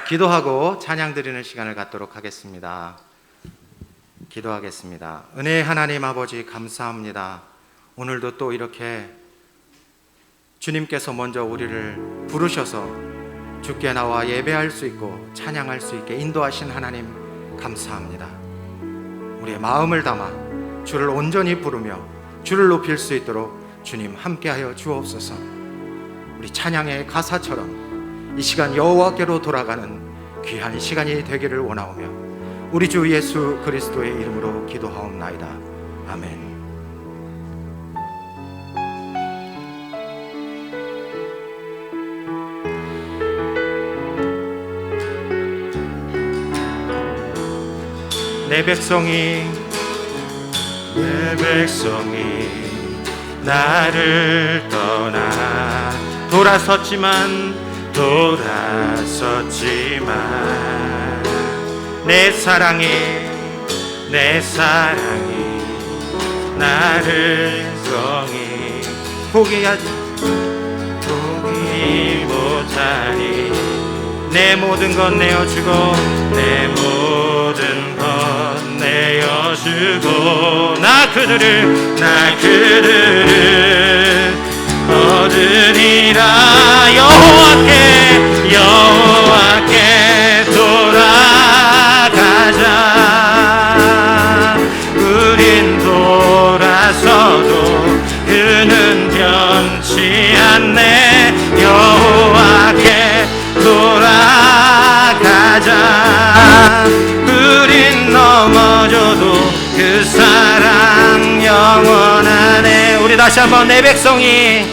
기도하고 찬양 드리는 시간을 갖도록 하겠습니다. 기도하겠습니다. 은혜의 하나님 아버지 감사합니다. 오늘도 또 이렇게 주님께서 먼저 우리를 부르셔서 주께 나와 예배할 수 있고 찬양할 수 있게 인도하신 하나님 감사합니다. 우리의 마음을 담아 주를 온전히 부르며 주를 높일 수 있도록 주님 함께하여 주옵소서. 우리 찬양의 가사처럼 이 시간 여호와께로 돌아가는 귀한 시간이 되기를 원하오며 우리 주 예수 그리스도의 이름으로 기도하옵나이다. 아멘. 내 백성이 나를 떠나 돌아섰지만 내 사랑이 나를 성이 포기 못하니 내 모든 것 내어주고 나 그들을 얻으리라. 여호와께 돌아가자. 우린 돌아서도 그는 변치 않네. 여호와께 돌아가자. 우린 넘어져도 그 사랑 영원하네. 우리 다시 한번 내 백성이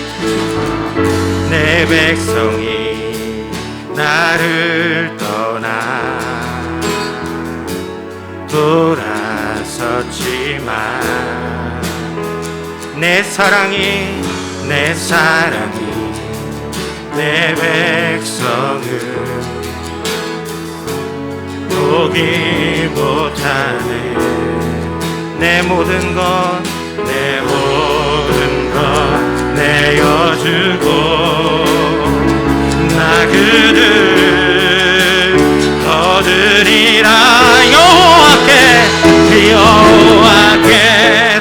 나를 떠나 돌아섰지만 내 사랑이 내 백성을 포기 못하네. 내 모든 것 내어주고 나 그들 얻으리라. 여호와께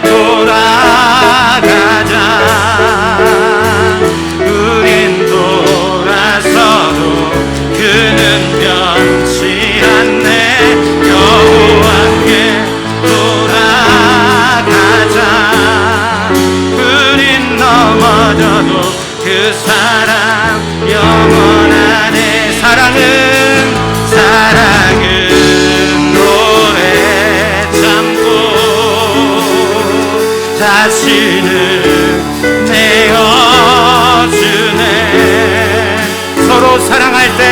돌아가자. 우린 돌아서도 그는 변치 않네. 여호와께 돌아가자. 우린 넘어져도 그 사랑 영원하네. 사랑은 오래 참고 자신을 내어주네. 서로 사랑할 때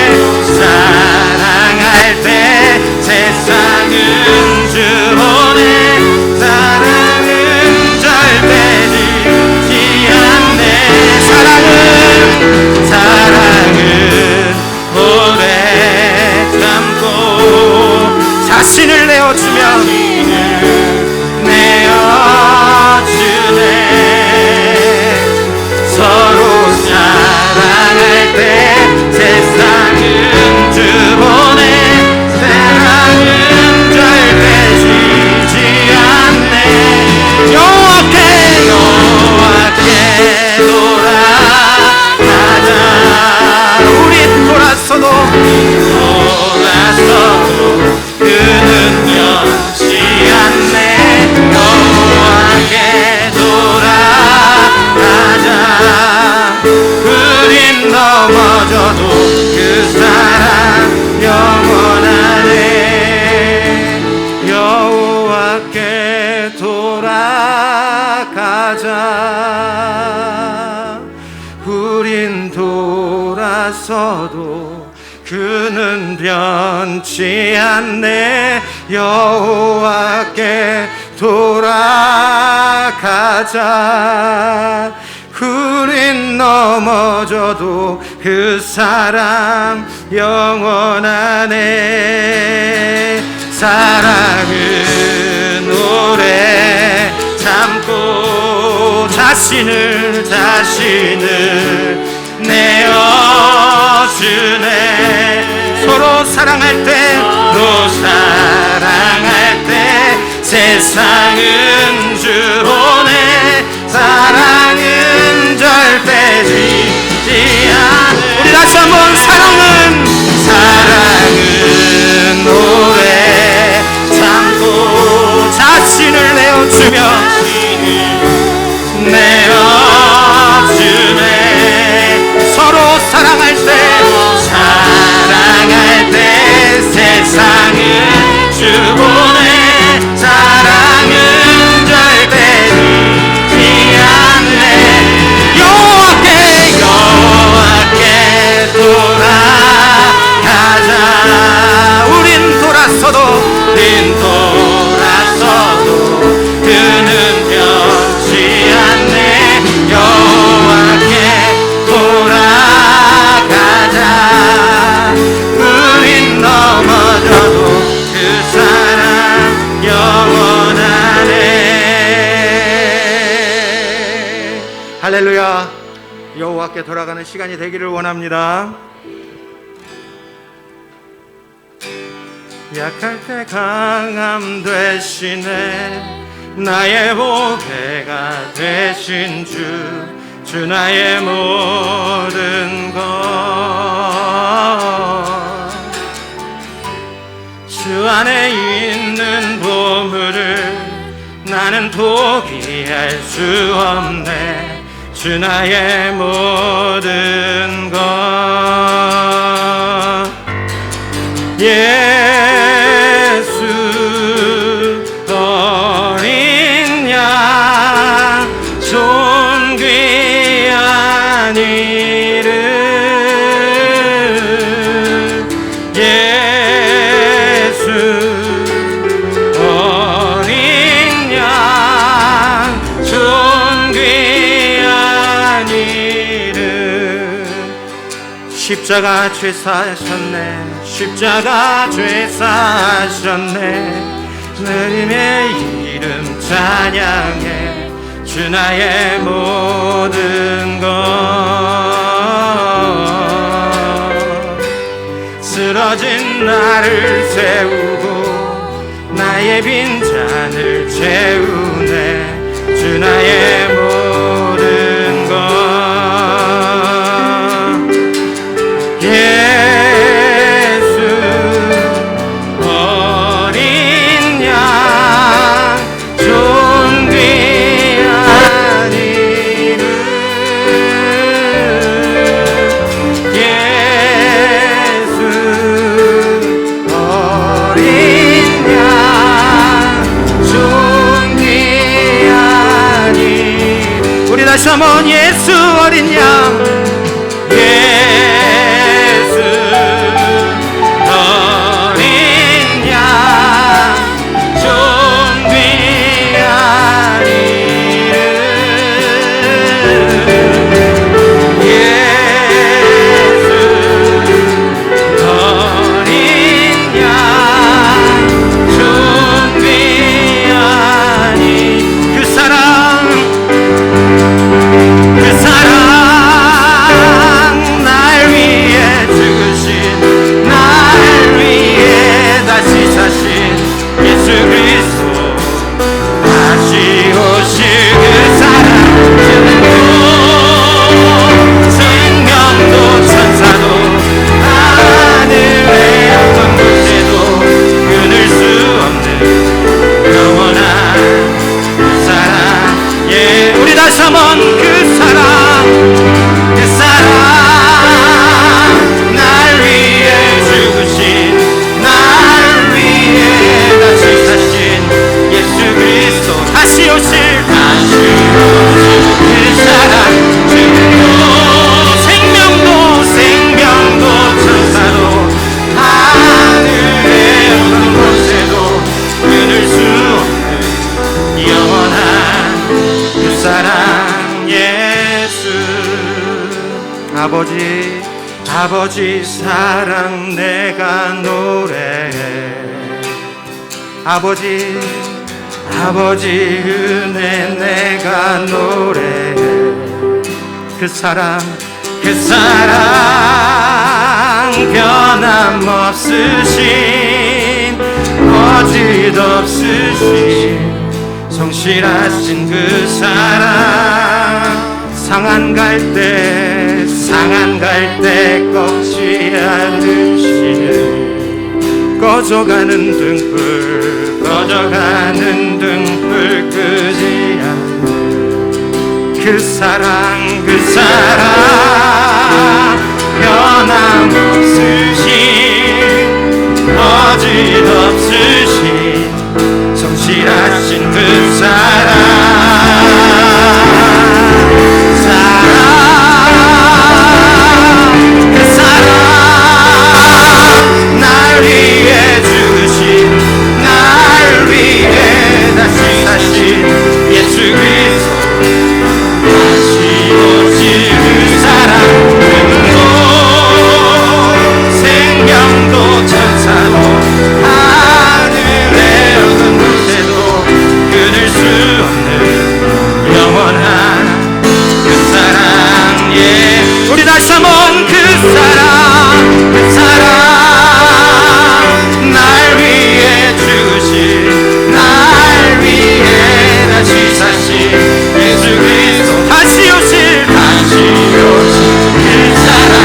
세상은 주보네. 사랑은 절대 지지 않네. 사랑은 오래 참고 자신을 내어주네. 서로 사랑할 때 세상은 주보네. 사랑은 절대 지지 않네. 여호와께 돌아가자. 우리 돌아서도 그는 변치 않네. 여호와께 돌아가자. 우린 넘어져도 그 사랑 영원하네. 여호와께 돌아가자. 우린 돌아서도 그는 변치 않네. 여호와께 돌아가자. 우린 넘어져도 그 사랑 영원하네. 사랑은 오래 참고 자신을 내어주네. 서로 서로 사랑할 때 세상은 주 보내 사랑은 절대 지지 않을. 우리 다시 한번 사랑은 오래 참고 자신을 내어주네. 서로 사랑할 때 세상은 주 보내 사랑은 절대 지지 않네. 여호와께 돌아가자. 우린 돌아서도 그는 변치 않네. 여호와께 돌아가자. 우린 넘어져도 그 사랑 영원하네. 할렐루야. 여호와께 돌아가는 시간이 되기를 원합니다. 약할 때 강함 되시네. 나의 보배가 되신 주 나의 모든 것. 주 안에 있는 보물을 나는 포기할 수 없네. 주 나의 모든 것. 예수 어린 양 존귀한 이름. 예수 어린 양 존귀한 이름. 십자가 죄 사셨네. 십자가 죄 사셨네. 주님의 이름 찬양해. 주 나의 모든 것. 쓰러진 나를 세우고 나의 빈잔을 채우네. 주 나의 모든 것. 다시 한번 예수 어린 양. 예수 어린 양 존귀한 이름. 예수 어린 양 존귀한 이름. 그 사랑 날 위해 죽으신 날 위해 다시 사신 예수 그리스도 다시 오실 그 사랑. 생명도 천사도 하늘의 어떤 곳에도 끊을 수 없는 영원한 그 사랑. 예, 우리 다시 한번 그 사랑 날 위해 죽으신 날 위해 다시 사신 예수 그리스도 다시 오실 그 사랑. 생명도 천사도 하늘의 어느 곳에도 끊을 수 없는 영원한 그 사랑. 아버지 사랑 내가 노래해. 아버지 은혜 내가 노래해. 그 사랑 변함없으신 거짓 없으신 성실하신 그 사랑 상한 갈 때 꺾지 않으시는 꺼져가는 등불 끄지 않는 그 사랑 변함없으신 거짓 없으신 성실하신 그 날 위해 주신 날 위해 다시 사신 예수 그리스도 다시 오실 그 사랑 생명도 천사도 하늘에 어떤 곳에도 끊을 수 없는 영원한 그 사랑 우리 다시 한번 그 사랑 날 위해 주신 날 위해 다시 사신 예수 그리스도 다시 오실 그 사랑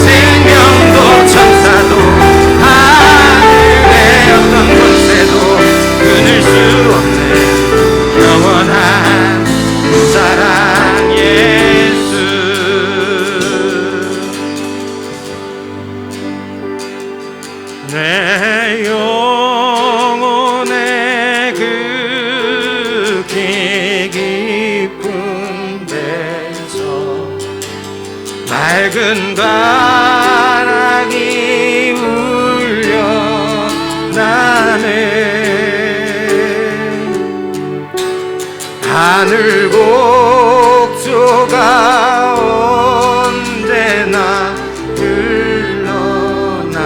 생명도 천사도 하늘의 어떤 곳에도 끊을 수 없는 영원한 그 사랑 예수 내 영혼의 그 깊은 데서 맑은 바람이 울려 나네 하늘 곡조가 언제나 흘러나와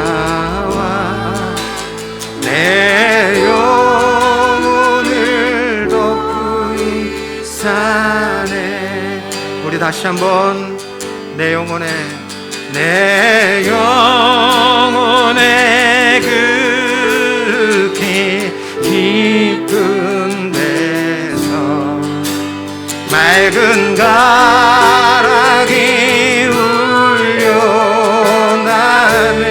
내 영혼을 덮고 사네 우리 다시 한번 내 영혼의 그 깊은 데서 맑은 가락이 울려나네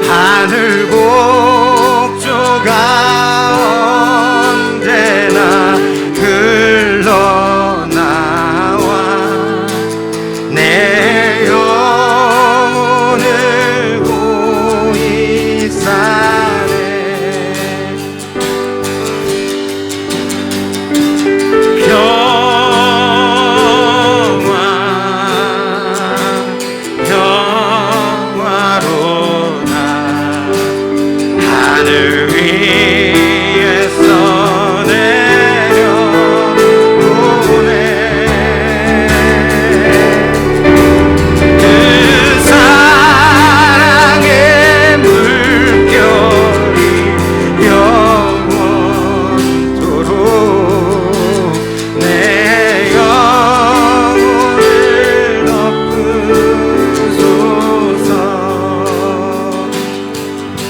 하늘 곡조가 언제나 흘러나와 내 영혼을 고이 사네 평화로다 하늘 위에서 내려오네 그 사랑의 물결이 영원토록 내 영혼을 덮으소서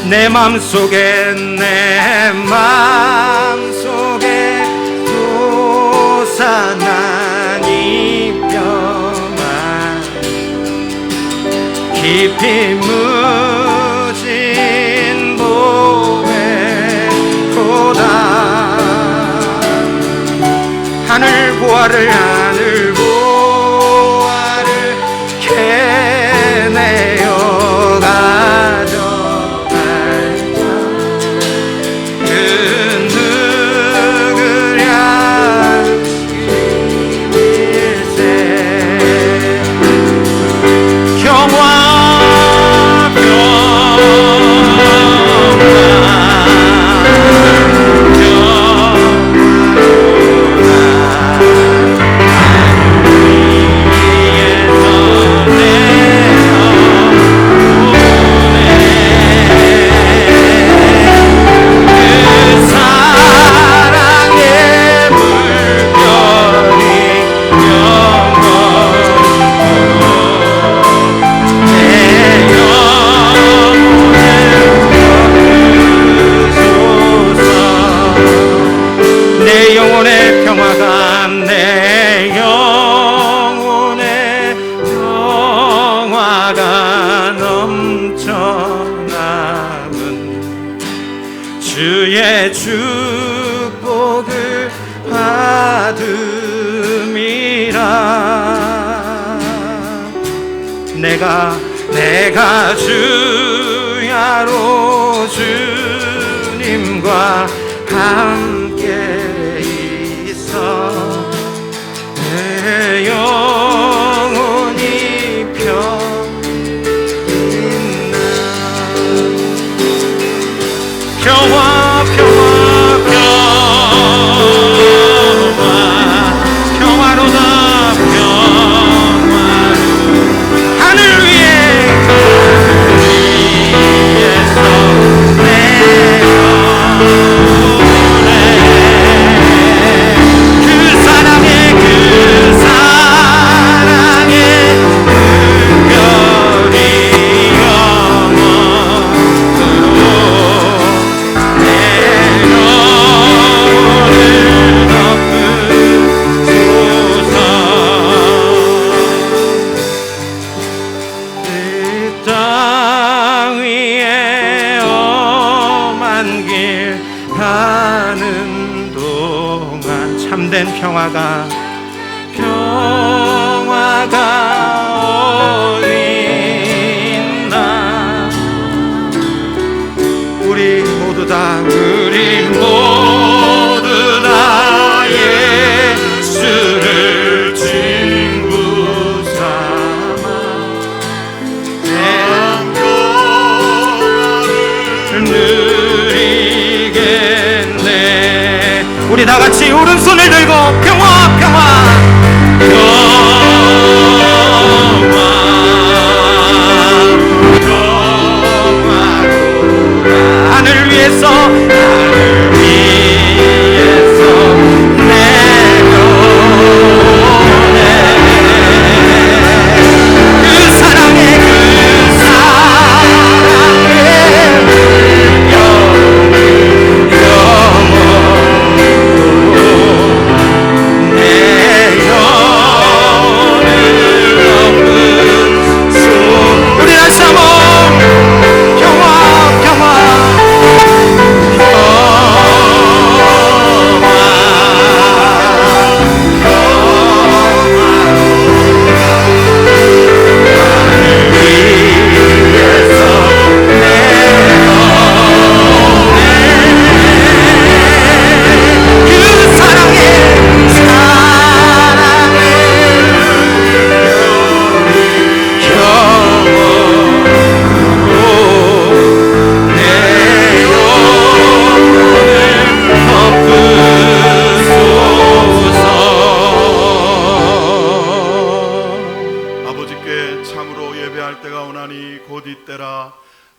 내 맘속에 솟아난 이 평안 깊이 묻은 보배보다 하늘 보화를 캐내어 가져갈까 그 누구랴 일세 평화 주의 축복을 받음이라. 내가 주야로 주님과 함께 있어 내 영혼이 평화 평화로다 평화로 하늘 위에서 내 영혼에 그 사랑의 은별이 가는 동안 참된 평화가 어딨나. 우리 모두 다 예수를 친구 삼아 내 평화를 우리 다 같이 오른손을 들고 평화 하늘 위에서 내 영혼에 그 사랑의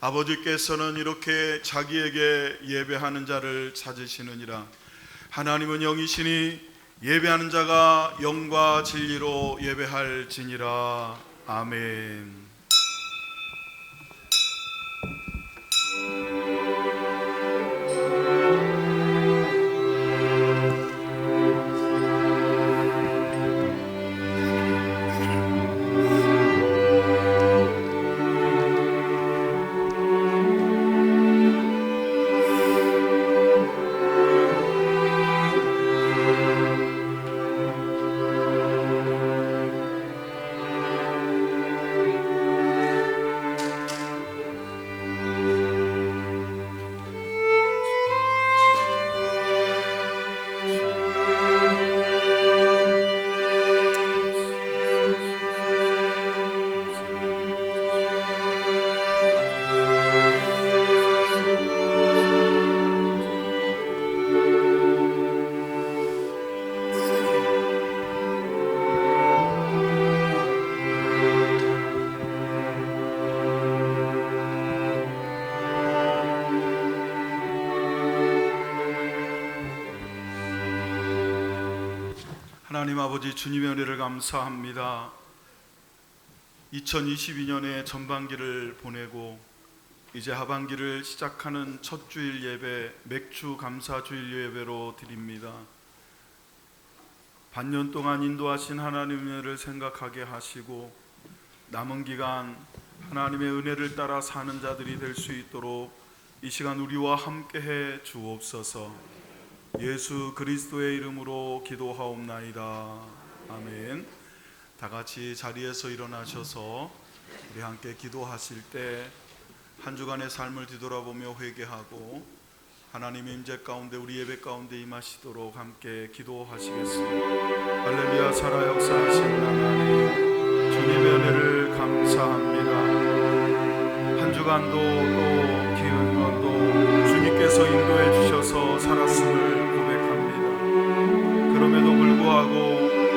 아버지께서는 이렇게 자기에게 예배하는 자를 찾으시느니라. 하나님은 영이시니 예배하는 자가 영과 진리로 예배할지니라. 아멘. 하나님 아버지, 주님의 은혜를 감사합니다. 2022년의 전반기를 보내고 이제 하반기를 시작하는 첫 주일 예배, 맥주 감사 주일 예배로 드립니다. 반년 동안 인도하신 하나님의 은혜를 생각하게 하시고 남은 기간 하나님의 은혜를 따라 사는 자들이 될 수 있도록 이 시간 우리와 함께해 주옵소서. 예수 그리스도의 이름으로 기도하옵나이다. 아멘. 다 같이 자리에서 일어나셔서 우리 함께 기도하실 때 한 주간의 삶을 뒤돌아보며 회개하고 하나님의 임재 가운데 우리 예배 가운데 임하시도록 함께 기도하시겠습니다. 할렐루야. 살아 역사하신 하나님, 주님의 은혜를 감사합니다. 한 주간도 또 기은 것도 주님께서 인도해 주셔서 살았음을 고백합니다. 그럼에도 불구하고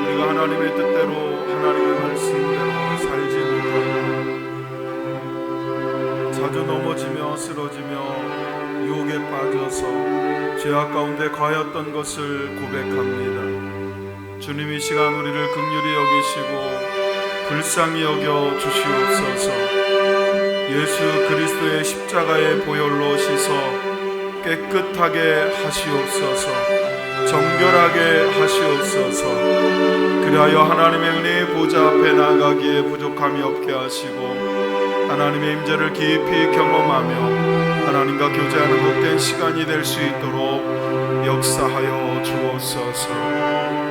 우리가 하나님의 뜻대로 하나님의 말씀대로 살지 못하고 자주 넘어지며 쓰러지며 유혹에 빠져서 죄악 가운데 거하였던 것을 고백합니다. 주님, 이 시간 우리를 긍휼히 여기시고 불쌍히 여겨 주시옵소서. 예수 그리스도의 십자가의 보혈로 씻어 깨끗하게 하시옵소서. 정결하게 하시옵소서. 그리하여 하나님의 은혜의 보좌 앞에 나아가기에 부족함이 없게 하시고 하나님의 임재를 깊이 경험하며 하나님과 교제하는 복된 시간이 될 수 있도록 역사하여 주옵소서.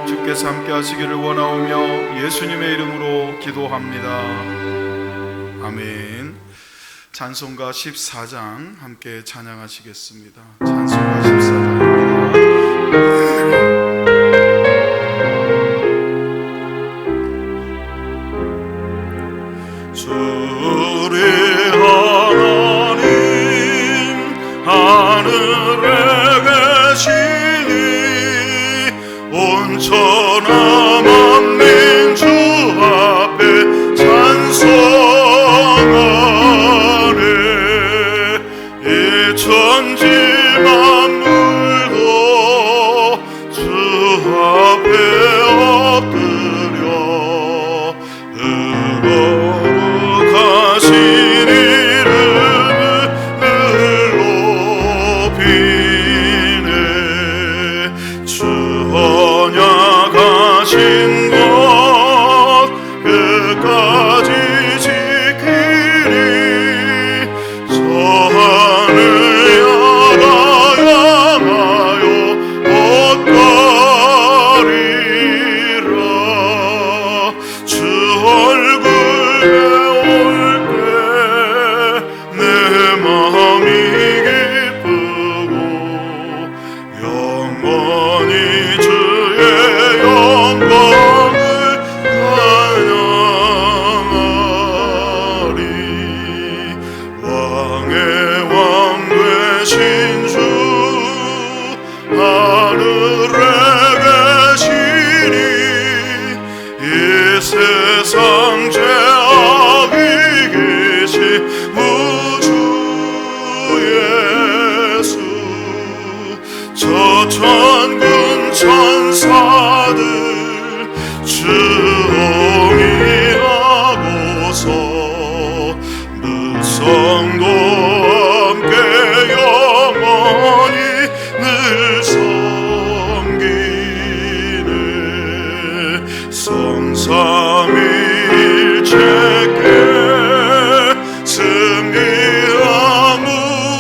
주께서 함께 하시기를 원하오며 예수님의 이름으로 기도합니다. 아멘. 찬송가 14장 함께 찬양하시겠습니다. 찬송가 14장입니다. 온천하 만민주 앞에 찬송하네. 이 천지 만물도 주 앞에 엎드려 거룩하신 이름을 높이네. 주 언약하신 것 끝까지 지키리. 저 하늘 향하여 옷가리라. 주 얼굴에 올 때 내 마음이 기쁘고 영원히 주의 영광을 찬양하리. 왕의 왕 되신 주 하늘에 계시니 이 세상 죄악 이기신 우주 예수. 저 천군 천사들 주옹이하고서 무성도 함께 영원히 늘 섬기네. 성삼일체께 승리한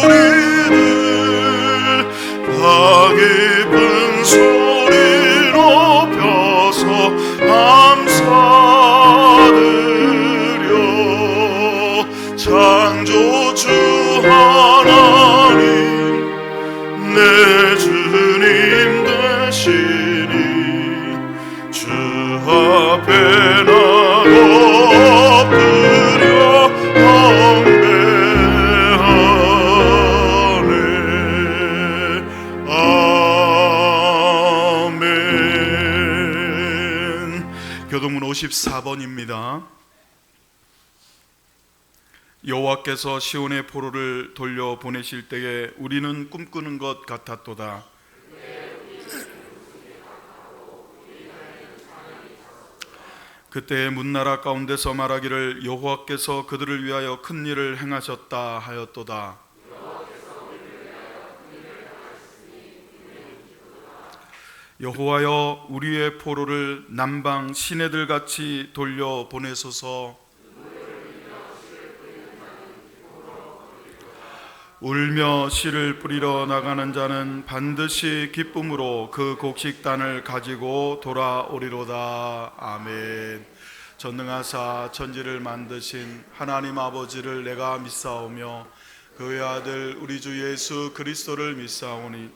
우리들 다 깊은 소리 높여서 감사드려. 창조주 하나님 내 주님 되시니 주 앞에 나고 엎드려 경배하네. 아멘. 교동문 54번입니다. 여호와께서 시온의 포로를 돌려 보내실 때에 우리는 꿈꾸는 것 같았도다. 그때 문나라 가운데서 말하기를 여호와께서 그들을 위하여 큰 일을 행하셨다 하였도다. 여호와여 우리의 포로를 남방 시내들 같이 돌려 보내소서. 울며 씨를 뿌리러 나가는 자는 반드시 기쁨으로 그 곡식단을 가지고 돌아오리로다. 아멘. 전능하사 천지를 만드신 하나님 아버지를 내가 믿사오며 그의 아들 우리 주 예수 그리스도를 믿사오니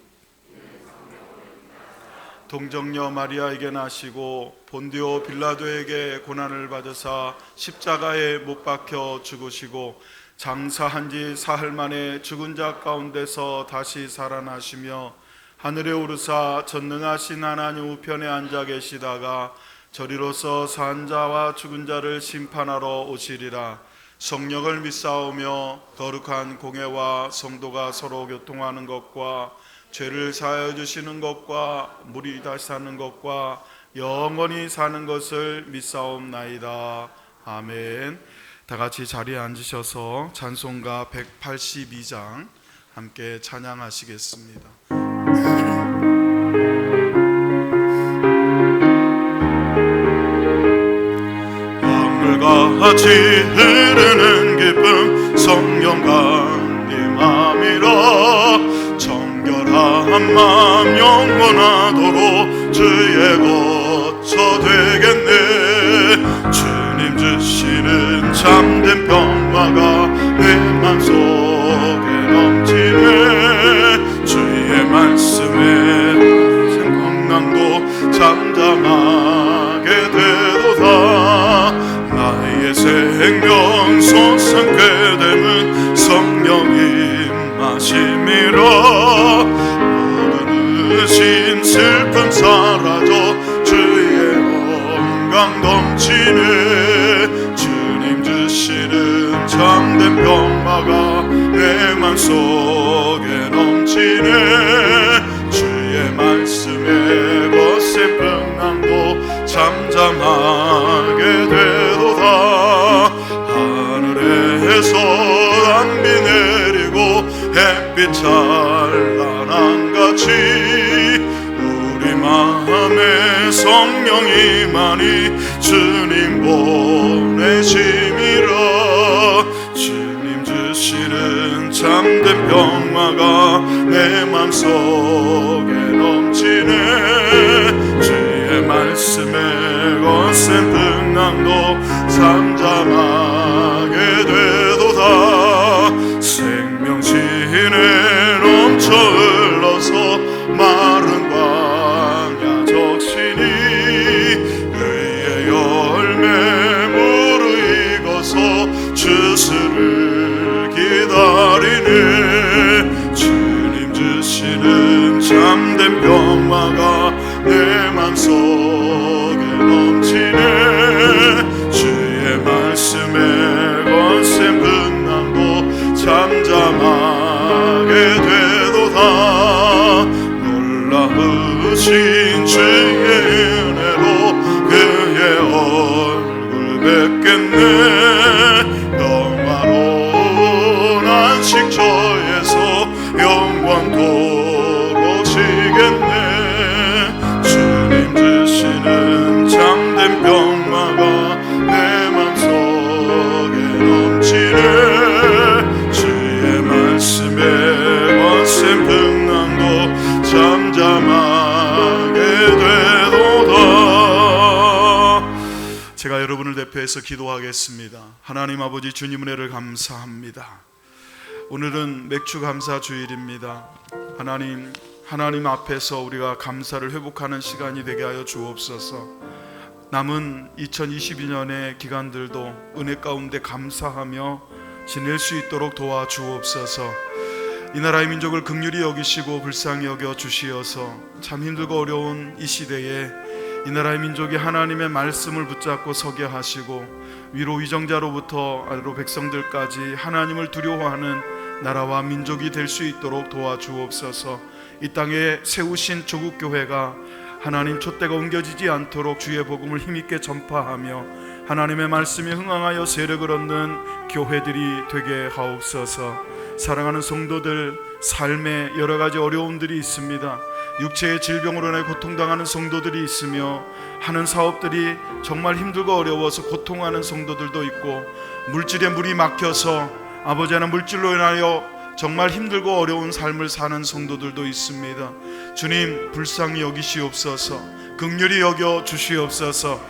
동정녀 마리아에게 나시고 본디오 빌라도에게 고난을 받으사 십자가에 못 박혀 죽으시고 장사한 지 사흘 만에 죽은 자 가운데서 다시 살아나시며 하늘에 오르사 전능하신 하나님 우편에 앉아 계시다가 저리로서 산 자와 죽은 자를 심판하러 오시리라. 성령을 믿사오며 거룩한 공회와 성도가 서로 교통하는 것과 죄를 사하여 주시는 것과 물이 다시 사는 것과 영원히 사는 것을 믿사옵나이다. 아멘. 다 같이 자리에 앉으셔서 찬송가 182장 함께 찬양하시겠습니다. 강물같이 흐르는 기쁨 성령 강림함이라. 정결한 마음 영원하도록 주의 거처 되겠네. 주님 주시는 참된 평화가 내 맘속에 넘치네. 주의 말씀에 생각난도 잠잠하게 되도다. 나의 생명 솟상게 됨은 성령이 마심이라. 모든 의심 슬픔 사라져 주의 영광 넘치네. 주님 주시는 참된 평화가 내 맘속에 넘치네. 주의 말씀에 거센 평강도 잠잠하게 되도다. 하늘에서 단비 내리고 햇빛 찬란한 같이 우리 마음에 성령이 많이 주님 보내심이라. 주님 주시는 참된 평화가 내 맘속에 넘치네. 주의 말씀에 거센 풍랑도 잠잠하게 되도다. 생명신에 넘쳐 흘러서 마른 광야 적시니 의의 열매 무르익어서 주스를 기다리네. 주님 주시는 참된 평화가 내 맘속에 넘치네. 주의 말씀에 거센 분난도 잠잠하게 되도다. 놀라우신 주의 은혜로 그의 얼굴 뵙겠네. 영화로운 안식처에서 영원토록 쉬겠네. 주님 주시는 참된 평화가 내 맘속에 넘치네. 주의 말씀에 거센 풍랑도 잠잠하게 되도다. 제가 여러분을 대표해서 기도하겠습니다. 하나님 아버지, 주님 은혜를 감사합니다. 오늘은 맥주 감사 주일입니다. 하나님 앞에서 우리가 감사를 회복하는 시간이 되게 하여 주옵소서. 남은 2022년의 기간들도 은혜 가운데 감사하며 지낼 수 있도록 도와주옵소서. 이 나라의 민족을 긍휼히 여기시고 불쌍히 여겨 주시어서 참 힘들고 어려운 이 시대에 이 나라의 민족이 하나님의 말씀을 붙잡고 서게 하시고 위로 위정자로부터 아래로 백성들까지 하나님을 두려워하는 나라와 민족이 될 수 있도록 도와주옵소서. 이 땅에 세우신 조국교회가 하나님 촛대가 옮겨지지 않도록 주의 복음을 힘있게 전파하며 하나님의 말씀에 흥황하여 세력을 얻는 교회들이 되게 하옵소서. 사랑하는 성도들, 삶에 여러 가지 어려움들이 있습니다. 육체의 질병으로 인해 고통당하는 성도들이 있으며 하는 사업들이 정말 힘들고 어려워서 고통하는 성도들도 있고 물질에 물이 막혀서 아버지 하나님 물질로 인하여 정말 힘들고 어려운 삶을 사는 성도들도 있습니다. 주님 불쌍히 여기시옵소서. 긍휼히 여겨 주시옵소서.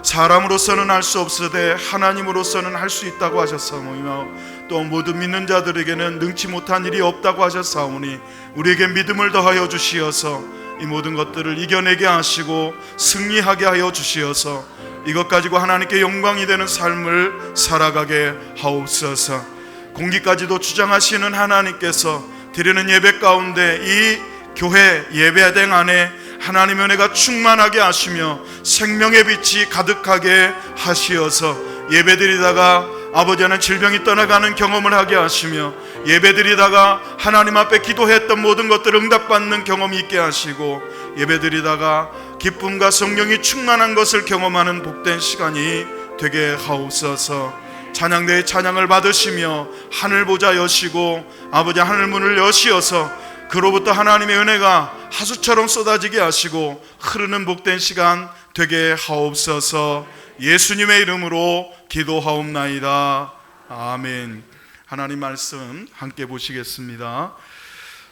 사람으로서는 할 수 없으되 하나님으로서는 할 수 있다고 하셨사오며 또 모든 믿는 자들에게는 능치 못한 일이 없다고 하셨사오니 우리에게 믿음을 더하여 주시어서 이 모든 것들을 이겨내게 하시고 승리하게 하여 주시어서 이것 가지고 하나님께 영광이 되는 삶을 살아가게 하옵소서. 공기까지도 주장하시는 하나님께서 드리는 예배 가운데 이 교회 예배당 안에 하나님의 은혜가 충만하게 하시며 생명의 빛이 가득하게 하시어서 예배드리다가 아버지 하나님 질병이 떠나가는 경험을 하게 하시며 예배드리다가 하나님 앞에 기도했던 모든 것들을 응답받는 경험이 있게 하시고 예배드리다가 기쁨과 성령이 충만한 것을 경험하는 복된 시간이 되게 하옵소서. 찬양대의 찬양을 받으시며 하늘 보좌 여시고 아버지 하늘 문을 여시어서 그로부터 하나님의 은혜가 하수처럼 쏟아지게 하시고 흐르는 복된 시간 되게 하옵소서. 예수님의 이름으로 기도하옵나이다. 아멘. 하나님 말씀 함께 보시겠습니다.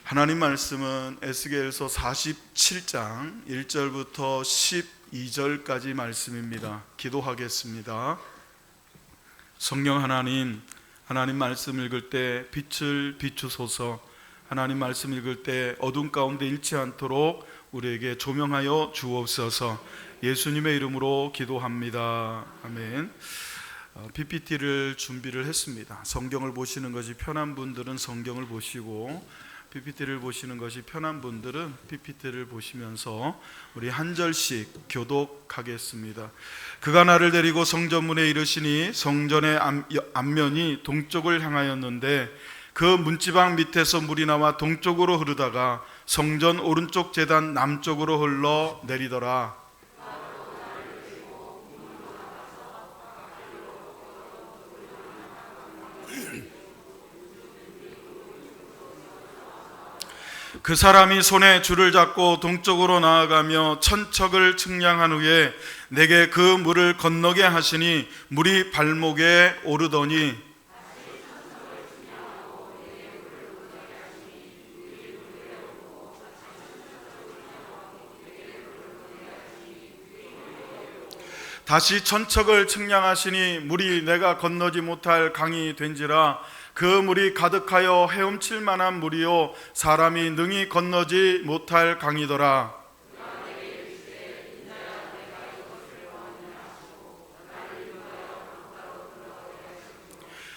하나님 말씀은 에스겔서 47장 1절부터 12절까지 말씀입니다. 기도하겠습니다. 성령 하나님, 하나님 말씀 읽을 때 빛을 비추소서. 하나님 말씀 읽을 때 어둠 가운데 잃지 않도록 우리에게 조명하여 주옵소서. 예수님의 이름으로 기도합니다. 아멘. PPT를 준비를 했습니다. 성경을 보시는 것이 편한 분들은 성경을 보시고 PPT를 보시는 것이 편한 분들은 PPT를 보시면서 우리 한 절씩 교독하겠습니다. 그가 나를 데리고 성전문에 이르시니 성전의 앞면이 동쪽을 향하였는데 그 문지방 밑에서 물이 나와 동쪽으로 흐르다가 성전 오른쪽 제단 남쪽으로 흘러 내리더라. 그 사람이 손에 줄을 잡고 동쪽으로 나아가며 천척을 측량한 후에 내게 그 물을 건너게 하시니 물이 발목에 오르더니 다시 천척을 측량하시니 물이 내가 건너지 못할 강이 된지라. 그 물이 가득하여 헤엄칠 만한 물이요 사람이 능히 건너지 못할 강이더라.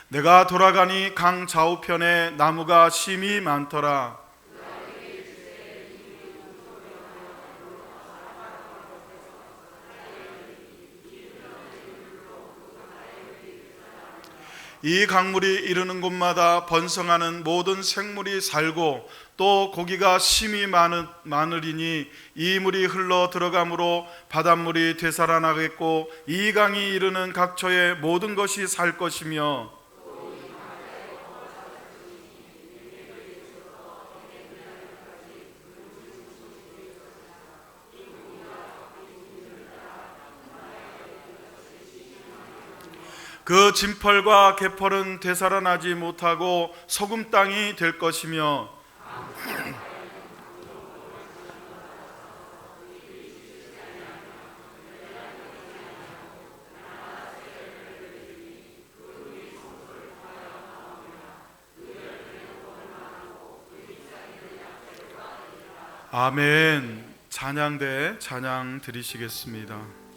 내가 돌아가니 강 좌우편에 나무가 심이 많더라. 이 강물이 이르는 곳마다 번성하는 모든 생물이 살고 또 고기가 심이 많으리니 이 물이 흘러 들어가므로 바닷물이 되살아나겠고 이 강이 이르는 각처에 모든 것이 살 것이며 그 진펄과 개펄은 되살아나지 못하고 소금 땅이 될 것이며 아멘. 찬양대 찬양 드리시겠습니다.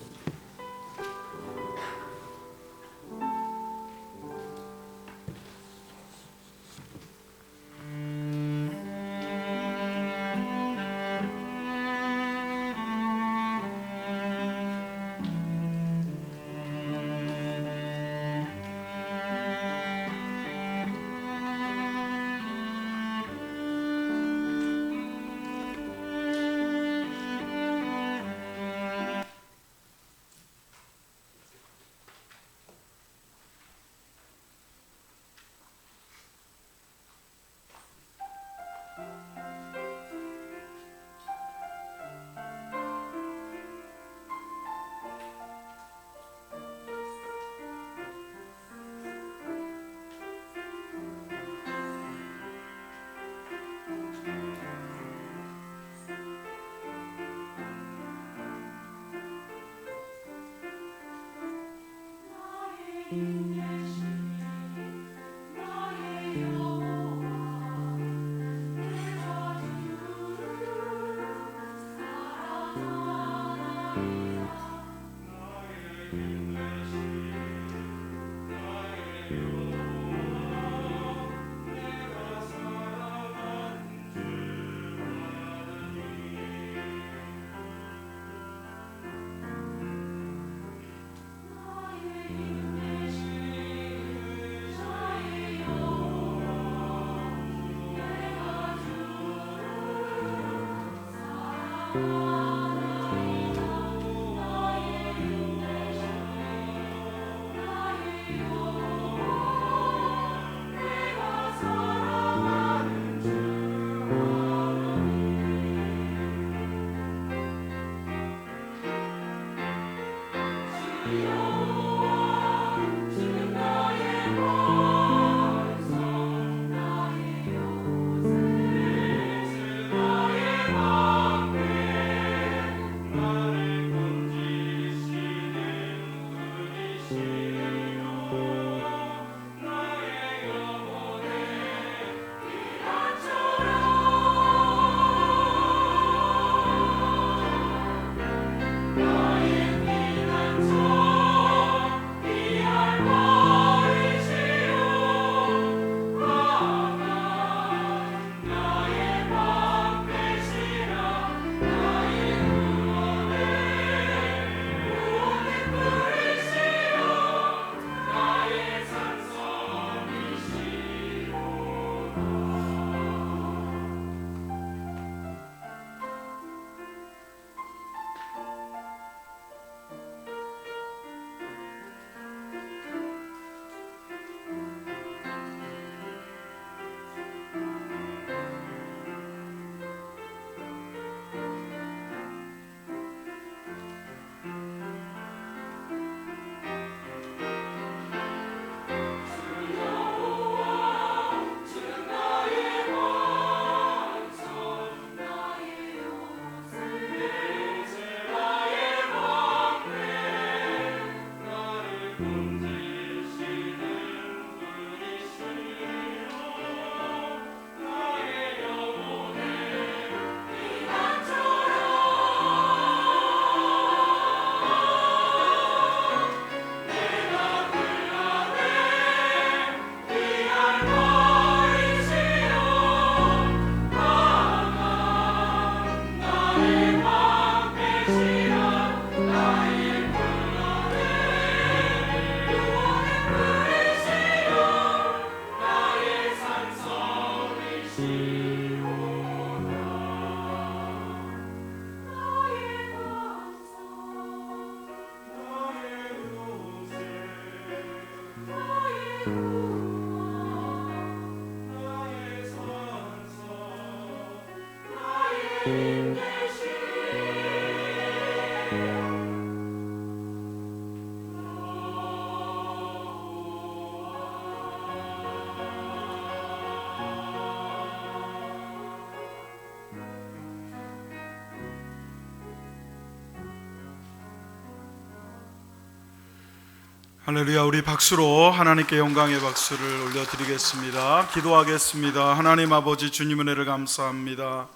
할렐루야. 우리 박수로 하나님께 영광의 박수를 올려드리겠습니다. 기도하겠습니다. 하나님 아버지, 주님 은혜를 감사합니다.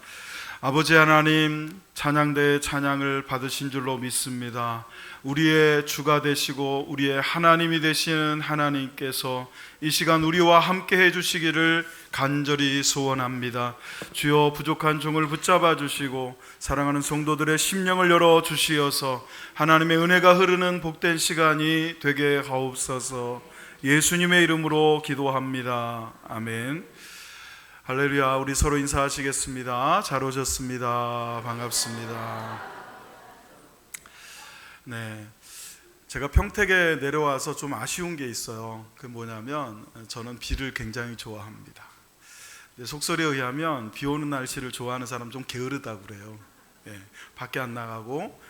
아버지 하나님, 찬양대의 찬양을 받으신 줄로 믿습니다. 우리의 주가 되시고 우리의 하나님이 되시는 하나님께서 이 시간 우리와 함께 해주시기를 간절히 소원합니다. 주여, 부족한 종을 붙잡아 주시고 사랑하는 성도들의 심령을 열어 주시어서 하나님의 은혜가 흐르는 복된 시간이 되게 하옵소서. 예수님의 이름으로 기도합니다. 아멘. 할렐루야. 우리 서로 인사하시겠습니다. 잘 오셨습니다. 반갑습니다. 네, 제가 평택에 내려와서 좀 아쉬운 게 있어요. 그 뭐냐면 저는 비를 굉장히 좋아합니다. 근데 속설에 의하면 비 오는 날씨를 좋아하는 사람 좀 게으르다고 그래요. 밖에 안 나가고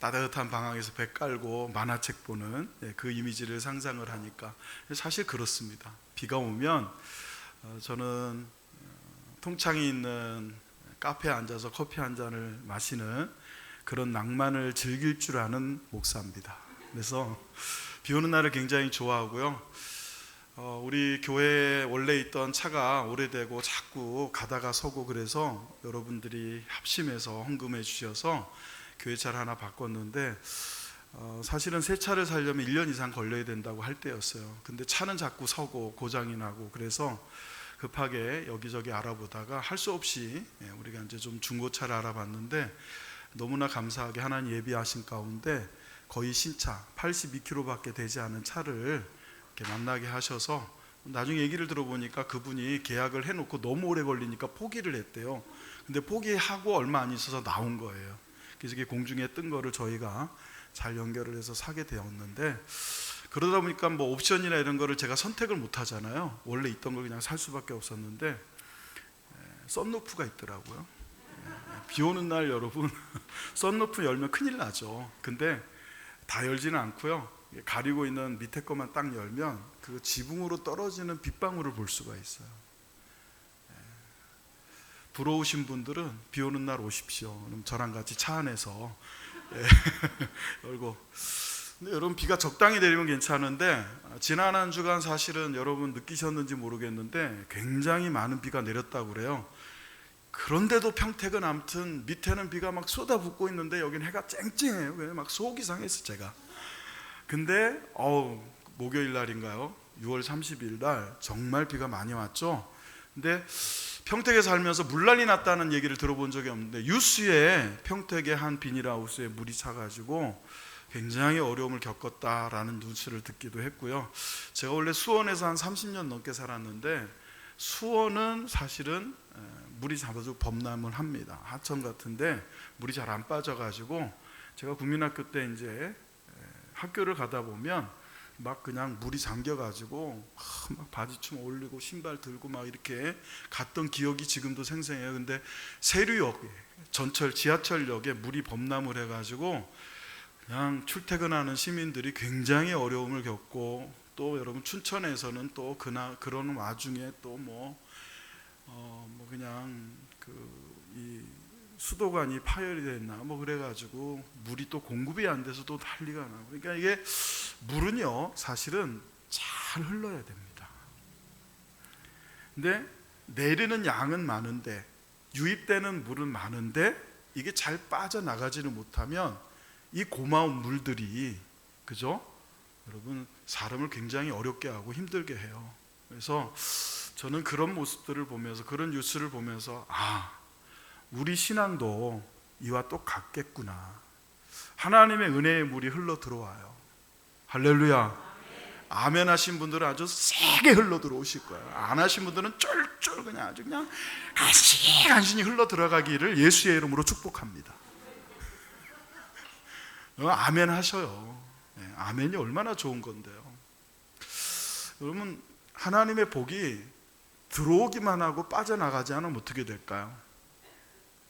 따뜻한 방황에서 배 깔고 만화책 보는 그 이미지를 상상을 하니까 사실 그렇습니다. 비가 오면 저는 통창이 있는 카페에 앉아서 커피 한 잔을 마시는 그런 낭만을 즐길 줄 아는 목사입니다. 그래서 비 오는 날을 굉장히 좋아하고요. 우리 교회에 원래 있던 차가 오래되고 자꾸 가다가 서고 그래서 여러분들이 합심해서 헌금해 주셔서 교회 차를 하나 바꿨는데 사실은 새 차를 사려면 1년 이상 걸려야 된다고 할 때였어요. 근데 차는 자꾸 서고 고장이 나고 그래서 급하게 여기저기 알아보다가 할 수 없이 우리가 이제 좀 중고차를 알아봤는데 너무나 감사하게 하나님 예비하신 가운데 거의 신차 82km밖에 되지 않은 차를 이렇게 만나게 하셔서 나중에 얘기를 들어보니까 그분이 계약을 해놓고 너무 오래 걸리니까 포기를 했대요. 근데 포기하고 얼마 안 있어서 나온 거예요. 그래서 이게 공중에 뜬 거를 저희가 잘 연결을 해서 사게 되었는데 그러다 보니까 뭐 옵션이나 이런 거를 제가 선택을 못 하잖아요. 원래 있던 걸 그냥 살 수밖에 없었는데 썬루프가 있더라고요. 비 오는 날 여러분 썬루프 열면 큰일 나죠. 근데 다 열지는 않고요. 가리고 있는 밑에 것만 딱 열면 그 지붕으로 떨어지는 빗방울을 볼 수가 있어요. 부러우신 분들은 비 오는 날 오십시오. 그럼 저랑 같이 차 안에서 열고. 근데 여러분 비가 적당히 내리면 괜찮은데 지난 한 주간 사실은 여러분 느끼셨는지 모르겠는데 굉장히 많은 비가 내렸다고 그래요. 그런데도 평택은 아무튼 밑에는 비가 막 쏟아붓고 있는데 여기는 해가 쨍쨍해요. 그래서 막 속이 상했어 제가. 근데 목요일 날인가요? 6월 30일 날 정말 비가 많이 왔죠. 근데 평택에 살면서 물난리 났다는 얘기를 들어본 적이 없는데 뉴스에 평택의 한 비닐하우스에 물이 차가지고 굉장히 어려움을 겪었다라는 뉴스를 듣기도 했고요. 제가 원래 수원에서 한 30년 넘게 살았는데 수원은 사실은 물이 잡아서 범람을 합니다. 하천 같은데 물이 잘 안 빠져가지고 제가 국민학교 때 이제 학교를 가다 보면 막 그냥 물이 잠겨가지고 막 바지춤 올리고 신발 들고 막 이렇게 갔던 기억이 지금도 생생해요. 근데 세류역에 전철 지하철역에 물이 범람을 해가지고 그냥 출퇴근하는 시민들이 굉장히 어려움을 겪고 또 여러분 춘천에서는 또 그런 와중에 또 뭐 그냥 이 수도관이 파열이 됐나 뭐 그래가지고 물이 또 공급이 안 돼서 또 난리가 나고 그러니까 이게 물은요 사실은 잘 흘러야 됩니다. 근데 내리는 양은 많은데 유입되는 물은 많은데 이게 잘 빠져나가지를 못하면 이 고마운 물들이 그죠? 여러분 사람을 굉장히 어렵게 하고 힘들게 해요. 그래서 저는 그런 모습들을 보면서 그런 뉴스를 보면서 우리 신앙도 이와 똑같겠구나. 하나님의 은혜의 물이 흘러 들어와요. 할렐루야. 아멘 하신 분들은 아주 세게 흘러 들어오실 거예요. 안 하신 분들은 쫄쫄 그냥 아주 그냥 간신히 흘러 들어가기를 예수의 이름으로 축복합니다. 아멘 하셔요. 아멘이 얼마나 좋은 건데요. 여러분 하나님의 복이 들어오기만 하고 빠져나가지 않으면 어떻게 될까요?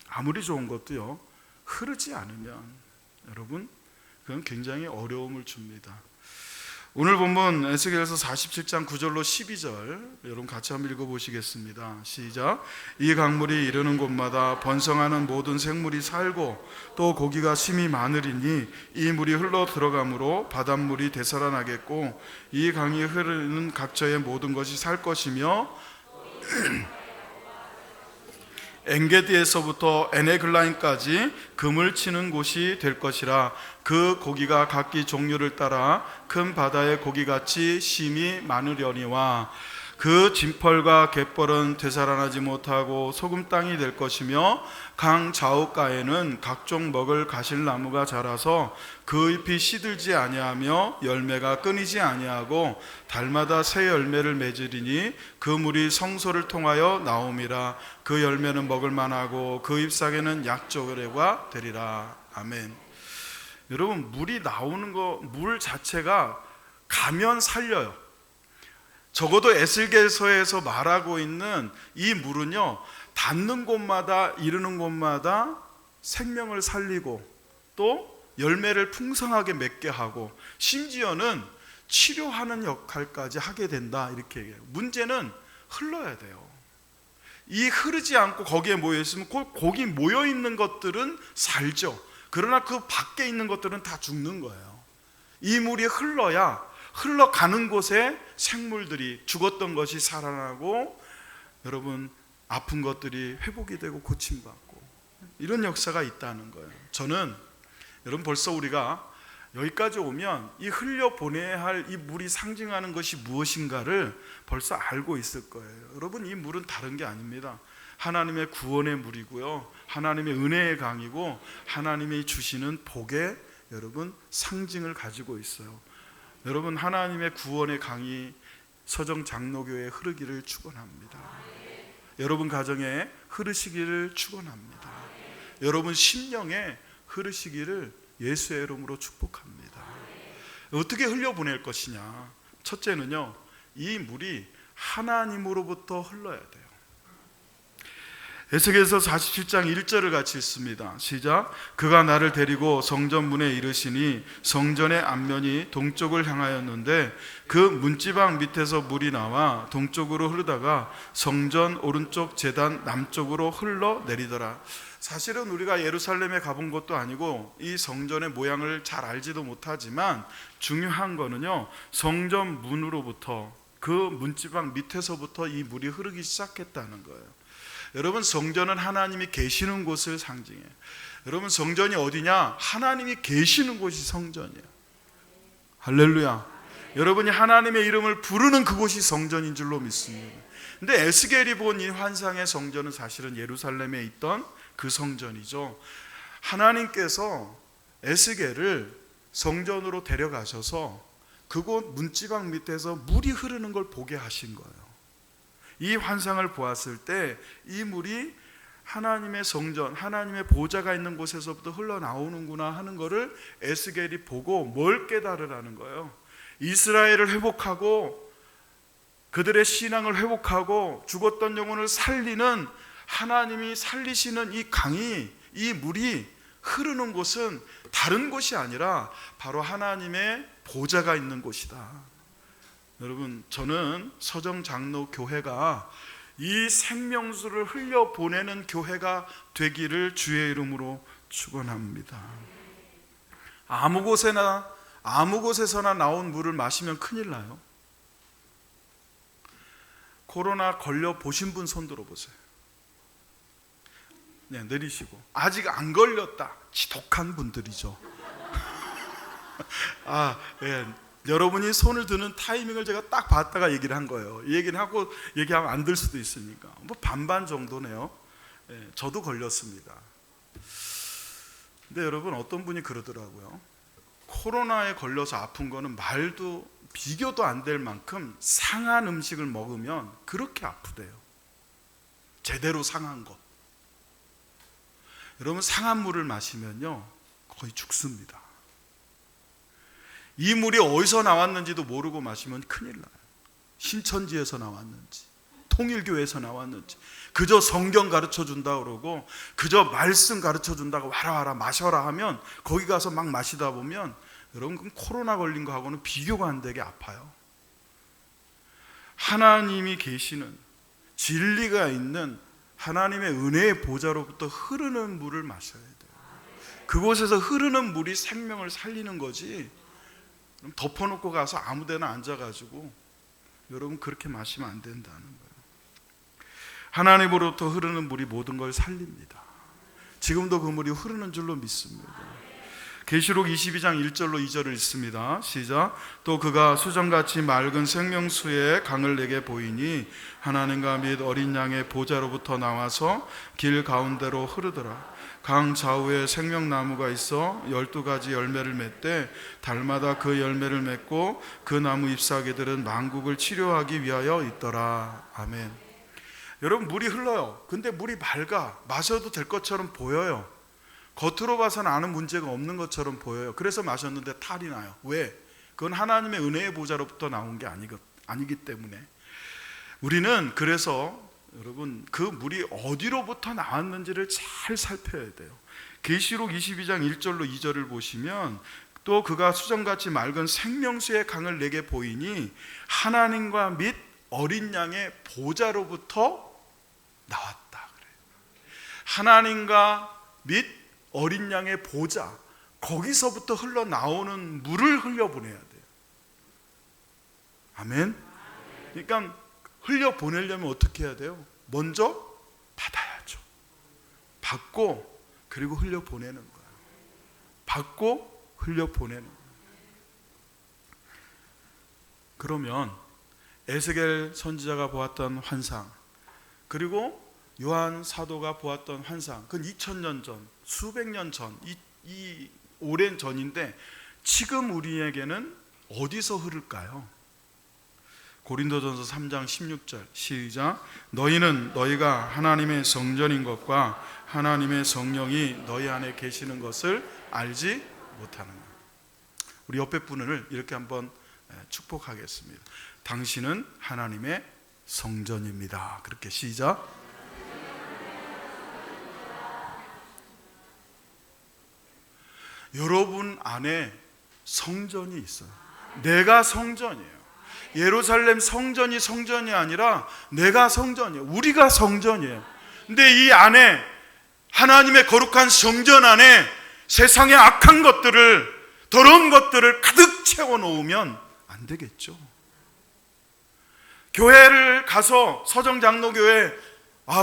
아무리 좋은 것도요 흐르지 않으면 여러분 그건 굉장히 어려움을 줍니다. 오늘 본문 에스겔서 47장 9절로 12절 여러분 같이 한번 읽어보시겠습니다. 시작. 이 강물이 이르는 곳마다 번성하는 모든 생물이 살고 또 고기가 심히 많으리니 이 물이 흘러 들어가므로 바닷물이 되살아나겠고 이 강이 흐르는 각처의 모든 것이 살 것이며 엔게디에서부터 에네글라임까지 금을 치는 곳이 될 것이라. 그 고기가 각기 종류를 따라 큰 바다의 고기같이 심이 많으려니와 그 진펄과 갯벌은 되살아나지 못하고 소금 땅이 될 것이며 강 좌우가에는 각종 먹을 가실나무가 자라서 그 잎이 시들지 아니하며 열매가 끊이지 아니하고 달마다 새 열매를 맺으리니 그 물이 성소를 통하여 나옴이라. 그 열매는 먹을 만하고 그 잎사귀는 약조래가 되리라. 아멘. 여러분 물이 나오는 물 자체가 가면 살려요. 적어도 에스겔서에서 말하고 있는 이 물은요 닿는 곳마다 이르는 곳마다 생명을 살리고 또 열매를 풍성하게 맺게 하고 심지어는 치료하는 역할까지 하게 된다 이렇게 얘기해요. 문제는 흘러야 돼요. 이 흐르지 않고 거기에 모여있으면 거기 모여있는 것들은 살죠. 그러나 그 밖에 있는 것들은 다 죽는 거예요. 이 물이 흘러야 흘러가는 곳에 생물들이 죽었던 것이 살아나고 여러분 아픈 것들이 회복이 되고 고침받고 이런 역사가 있다는 거예요. 저는 여러분 벌써 우리가 여기까지 오면 이 흘려보내야 할 이 물이 상징하는 것이 무엇인가를 벌써 알고 있을 거예요. 여러분 이 물은 다른 게 아닙니다. 하나님의 구원의 물이고요, 하나님의 은혜의 강이고 하나님이 주시는 복의 여러분 상징을 가지고 있어요. 여러분 하나님의 구원의 강이 서정 장로교회에 흐르기를 축원합니다. 여러분 가정에 흐르시기를 축원합니다. 여러분 심령에 흐르시기를 예수의 이름으로 축복합니다. 어떻게 흘려보낼 것이냐? 첫째는요, 이 물이 하나님으로부터 흘러야 돼요. 에스겔서 47장 1절을 같이 읽습니다. 시작. 그가 나를 데리고 성전 문에 이르시니 성전의 앞면이 동쪽을 향하였는데 그 문지방 밑에서 물이 나와 동쪽으로 흐르다가 성전 오른쪽 제단 남쪽으로 흘러내리더라. 사실은 우리가 예루살렘에 가본 것도 아니고 이 성전의 모양을 잘 알지도 못하지만 중요한 거는요, 성전 문으로부터 그 문지방 밑에서부터 이 물이 흐르기 시작했다는 거예요. 여러분 성전은 하나님이 계시는 곳을 상징해요. 여러분 성전이 어디냐? 하나님이 계시는 곳이 성전이에요. 할렐루야. 여러분이 하나님의 이름을 부르는 그곳이 성전인 줄로 믿습니다. 근데 에스겔이 본 이 환상의 성전은 사실은 예루살렘에 있던 그 성전이죠. 하나님께서 에스겔을 성전으로 데려가셔서 그곳 문지방 밑에서 물이 흐르는 걸 보게 하신 거예요. 이 환상을 보았을 때 이 물이 하나님의 성전, 하나님의 보좌가 있는 곳에서부터 흘러나오는구나 하는 것을 에스겔이 보고 뭘 깨달으라는 거예요. 이스라엘을 회복하고 그들의 신앙을 회복하고 죽었던 영혼을 살리는 하나님이 살리시는 이 강이, 이 물이 흐르는 곳은 다른 곳이 아니라 바로 하나님의 보좌가 있는 곳이다. 여러분 저는 서정장로교회가 이 생명수를 흘려보내는 교회가 되기를 주의 이름으로 축원합니다. 아무 곳에서나 나온 물을 마시면 큰일 나요. 코로나 걸려 보신 분 손 들어보세요. 네, 내리시고. 아직 안 걸렸다, 지독한 분들이죠. 네. 여러분이 손을 드는 타이밍을 제가 딱 봤다가 얘기를 한 거예요. 이 얘기를 하고 얘기하면 안 될 수도 있으니까. 뭐 반반 정도네요. 네, 저도 걸렸습니다. 근데 여러분 어떤 분이 그러더라고요. 코로나에 걸려서 아픈 거는 말도 비교도 안 될 만큼 상한 음식을 먹으면 그렇게 아프대요. 제대로 상한 거. 여러분 상한 물을 마시면요 거의 죽습니다. 이 물이 어디서 나왔는지도 모르고 마시면 큰일 나요. 신천지에서 나왔는지 통일교회에서 나왔는지 그저 성경 가르쳐준다 그러고 그저 말씀 가르쳐준다고 와라 마셔라 하면 거기 가서 막 마시다 보면 여러분 그럼 코로나 걸린 거하고는 비교가 안 되게 아파요. 하나님이 계시는 진리가 있는 하나님의 은혜의 보좌로부터 흐르는 물을 마셔야 돼요. 그곳에서 흐르는 물이 생명을 살리는 거지 그럼 덮어놓고 가서 아무 데나 앉아가지고 여러분 그렇게 마시면 안 된다는 거예요. 하나님으로부터 흐르는 물이 모든 걸 살립니다. 지금도 그 물이 흐르는 줄로 믿습니다. 계시록 22장 1절로 2절을 읽습니다. 시작. 또 그가 수정같이 맑은 생명수의 강을 내게 보이니 하나님과 및 어린 양의 보좌로부터 나와서 길 가운데로 흐르더라. 강 좌우에 생명나무가 있어 12가지 열매를 맺되 달마다 그 열매를 맺고 그 나무 잎사귀들은 만국을 치료하기 위하여 있더라. 아멘. 여러분 물이 흘러요. 근데 물이 맑아. 마셔도 될 것처럼 보여요. 겉으로 봐서는 아무 문제가 없는 것처럼 보여요. 그래서 마셨는데 탈이 나요. 왜? 그건 하나님의 은혜의 보좌로부터 나온 게 아니기 때문에. 우리는 그래서 여러분 그 물이 어디로부터 나왔는지를 잘 살펴야 돼요. 계시록 22장 1절로 2절을 보시면 또 그가 수정같이 맑은 생명수의 강을 내게 보이니 하나님과 및 어린 양의 보좌로부터 나왔다 그래요. 하나님과 및 어린 양의 보좌, 거기서부터 흘러나오는 물을 흘려보내야 돼요. 아멘. 그러니까 흘려보내려면 어떻게 해야 돼요? 먼저 받아야죠. 받고 그리고 흘려보내는 거예요. 받고 흘려보내는 거예요. 그러면 에스겔 선지자가 보았던 환상, 그리고 요한 사도가 보았던 환상, 그건 2000년 전, 수백 년 전, 이 오랜 전인데 지금 우리에게는 어디서 흐를까요? 고린도전서 3장 16절 시작. 너희는 너희가 하나님의 성전인 것과 하나님의 성령이 너희 안에 계시는 것을 알지 못하느냐. 우리 옆에 분을 이렇게 한번 축복하겠습니다. 당신은 하나님의 성전입니다. 그렇게 시작. 여러분 안에 성전이 있어요. 내가 성전이에요. 예루살렘 성전이 아니라 내가 성전이에요. 우리가 성전이에요. 근데 이 안에 하나님의 거룩한 성전 안에 세상의 악한 것들을, 더러운 것들을 가득 채워 놓으면 안 되겠죠. 교회를 가서 서정장로교회,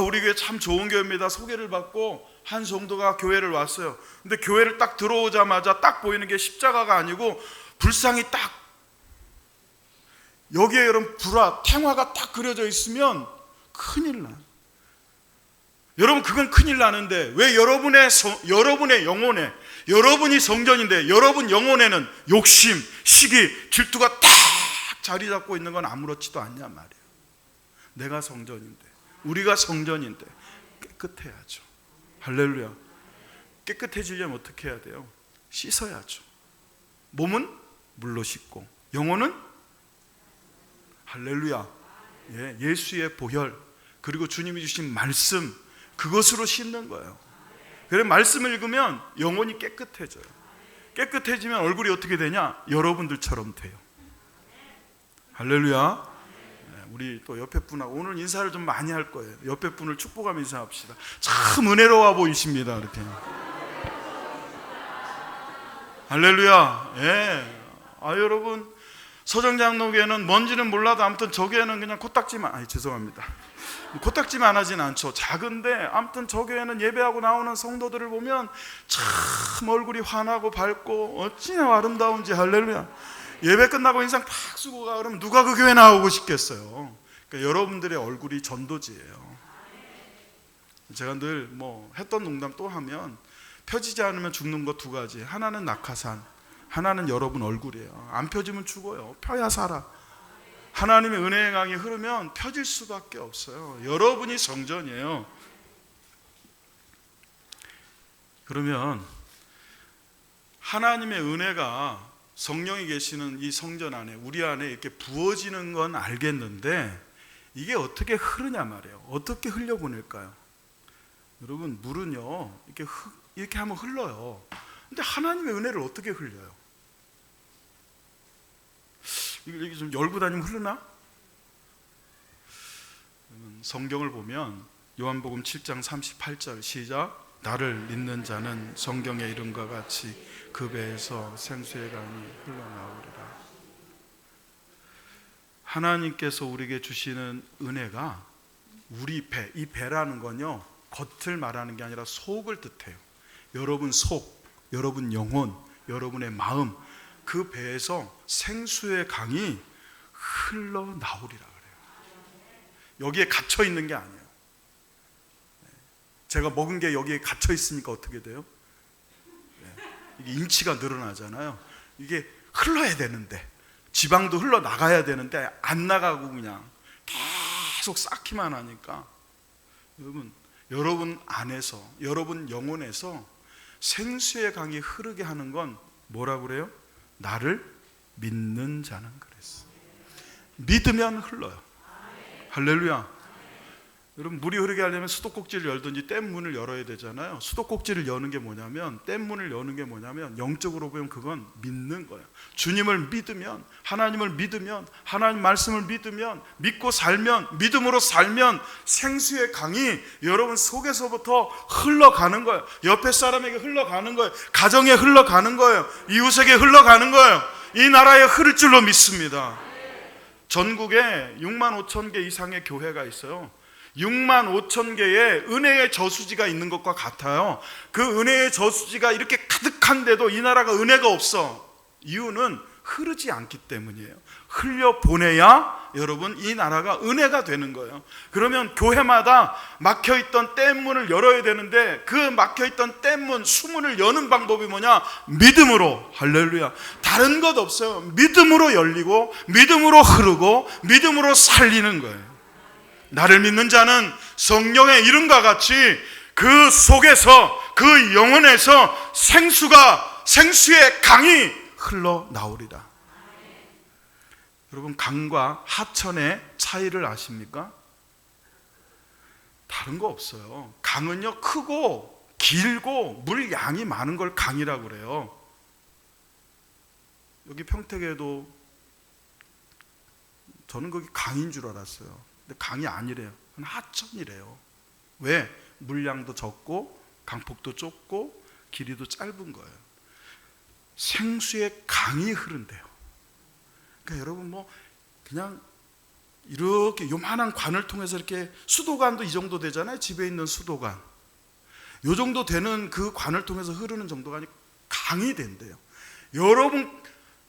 우리 교회 참 좋은 교회입니다. 소개를 받고 한 성도가 교회를 왔어요. 근데 교회를 딱 들어오자마자 딱 보이는 게 십자가가 아니고 불상이 딱, 여기에 여러분 탱화가 딱 그려져 있으면 큰일 나요. 여러분 그건 큰일 나는데 왜 여러분의 영혼에, 여러분이 성전인데 여러분 영혼에는 욕심, 시기, 질투가 딱 자리 잡고 있는 건 아무렇지도 않냔 말이에요. 내가 성전인데, 우리가 성전인데 깨끗해야죠. 할렐루야. 깨끗해지려면 어떻게 해야 돼요? 씻어야죠. 몸은 물로 씻고 영혼은, 할렐루야, 예수의 보혈, 그리고 주님이 주신 말씀, 그것으로 씻는 거예요. 그래서 말씀을 읽으면 영혼이 깨끗해져요. 깨끗해지면 얼굴이 어떻게 되냐? 여러분들처럼 돼요. 할렐루야. 우리 또 옆에 분하고 오늘 인사를 좀 많이 할 거예요. 옆에 분을 축복하며 인사합시다. 참 은혜로워 보이십니다. 이렇게. 할렐루야. 여러분 서정장로교회는 뭔지는 몰라도 아무튼 저 교회는 그냥 코딱지만, 죄송합니다. 코딱지만 하진 않죠. 작은데 아무튼 저 교회는 예배하고 나오는 성도들을 보면 참 얼굴이 환하고 밝고 어찌나 아름다운지. 할렐루야. 예배 끝나고 인상 팍 쓰고 가 그러면 누가 그 교회 나오고 싶겠어요. 그러니까 여러분들의 얼굴이 전도지예요. 제가 늘 했던 농담 또 하면, 펴지지 않으면 죽는 거 두 가지. 하나는 낙하산, 하나는 여러분 얼굴이에요. 안 펴지면 죽어요. 펴야 살아. 하나님의 은혜의 강이 흐르면 펴질 수밖에 없어요. 여러분이 성전이에요. 그러면 하나님의 은혜가, 성령이 계시는 이 성전 안에, 우리 안에 이렇게 부어지는 건 알겠는데 이게 어떻게 흐르냐 말이에요. 어떻게 흘려보낼까요? 여러분 물은요 이렇게 하면 흘러요. 근데 하나님의 은혜를 어떻게 흘려요? 이게 좀 열고 다니면 흐르나? 성경을 보면 요한복음 7장 38절 시작. 나를 믿는 자는 성경의 이름과 같이 그 배에서 생수의 강이 흘러나오리라. 하나님께서 우리에게 주시는 은혜가 우리 배, 이 배라는 건요 겉을 말하는 게 아니라 속을 뜻해요. 여러분 속, 여러분 영혼, 여러분의 마음, 그 배에서 생수의 강이 흘러나오리라 그래요. 여기에 갇혀 있는 게 아니에요. 제가 먹은 게 여기에 갇혀 있으니까 어떻게 돼요? 이게 인치가 늘어나잖아요. 이게 흘러야 되는데, 지방도 흘러나가야 되는데 안 나가고 그냥 계속 쌓기만 하니까, 여러분 안에서, 여러분 영혼에서 생수의 강이 흐르게 하는 건 뭐라고 그래요? 나를 믿는 자는 그랬어. 믿으면 흘러요. 할렐루야. 여러분, 물이 흐르게 하려면 수도꼭지를 열든지 댐 문을 열어야 되잖아요. 수도꼭지를 여는 게 뭐냐면, 댐 문을 여는 게 뭐냐면, 영적으로 보면 그건 믿는 거예요. 주님을 믿으면, 하나님을 믿으면, 하나님 말씀을 믿으면, 믿고 살면, 믿음으로 살면 생수의 강이 여러분 속에서부터 흘러가는 거예요. 옆에 사람에게 흘러가는 거예요. 가정에 흘러가는 거예요. 이웃에게 흘러가는 거예요. 이 나라에 흐를 줄로 믿습니다. 전국에 6만 5천 개 이상의 교회가 있어요. 6만 5천 개의 은혜의 저수지가 있는 것과 같아요. 그 은혜의 저수지가 이렇게 가득한데도 이 나라가 은혜가 없어. 이유는 흐르지 않기 때문이에요. 흘려보내야 여러분 이 나라가 은혜가 되는 거예요. 그러면 교회마다 막혀있던 댐문을 열어야 되는데, 그 막혀있던 댐문, 수문을 여는 방법이 뭐냐? 믿음으로. 할렐루야. 다른 것 없어요. 믿음으로 열리고, 믿음으로 흐르고, 믿음으로 살리는 거예요. 나를 믿는 자는 성령의 이름과 같이 그 속에서, 그 영혼에서 생수의 강이 흘러나오리라. 여러분, 강과 하천의 차이를 아십니까? 다른 거 없어요. 강은요, 크고 길고 물 양이 많은 걸 강이라고 그래요. 여기 평택에도 저는 거기 강인 줄 알았어요. 근데 강이 아니래요. 그건 하천이래요. 왜? 물량도 적고 강폭도 좁고 길이도 짧은 거예요. 생수의 강이 흐른대요. 그러니까 여러분, 뭐 그냥 이렇게 요만한 관을 통해서 이렇게, 수도관도 이 정도 되잖아요. 집에 있는 수도관, 요 정도 되는 그 관을 통해서 흐르는 정도가 아니고 강이 된대요. 여러분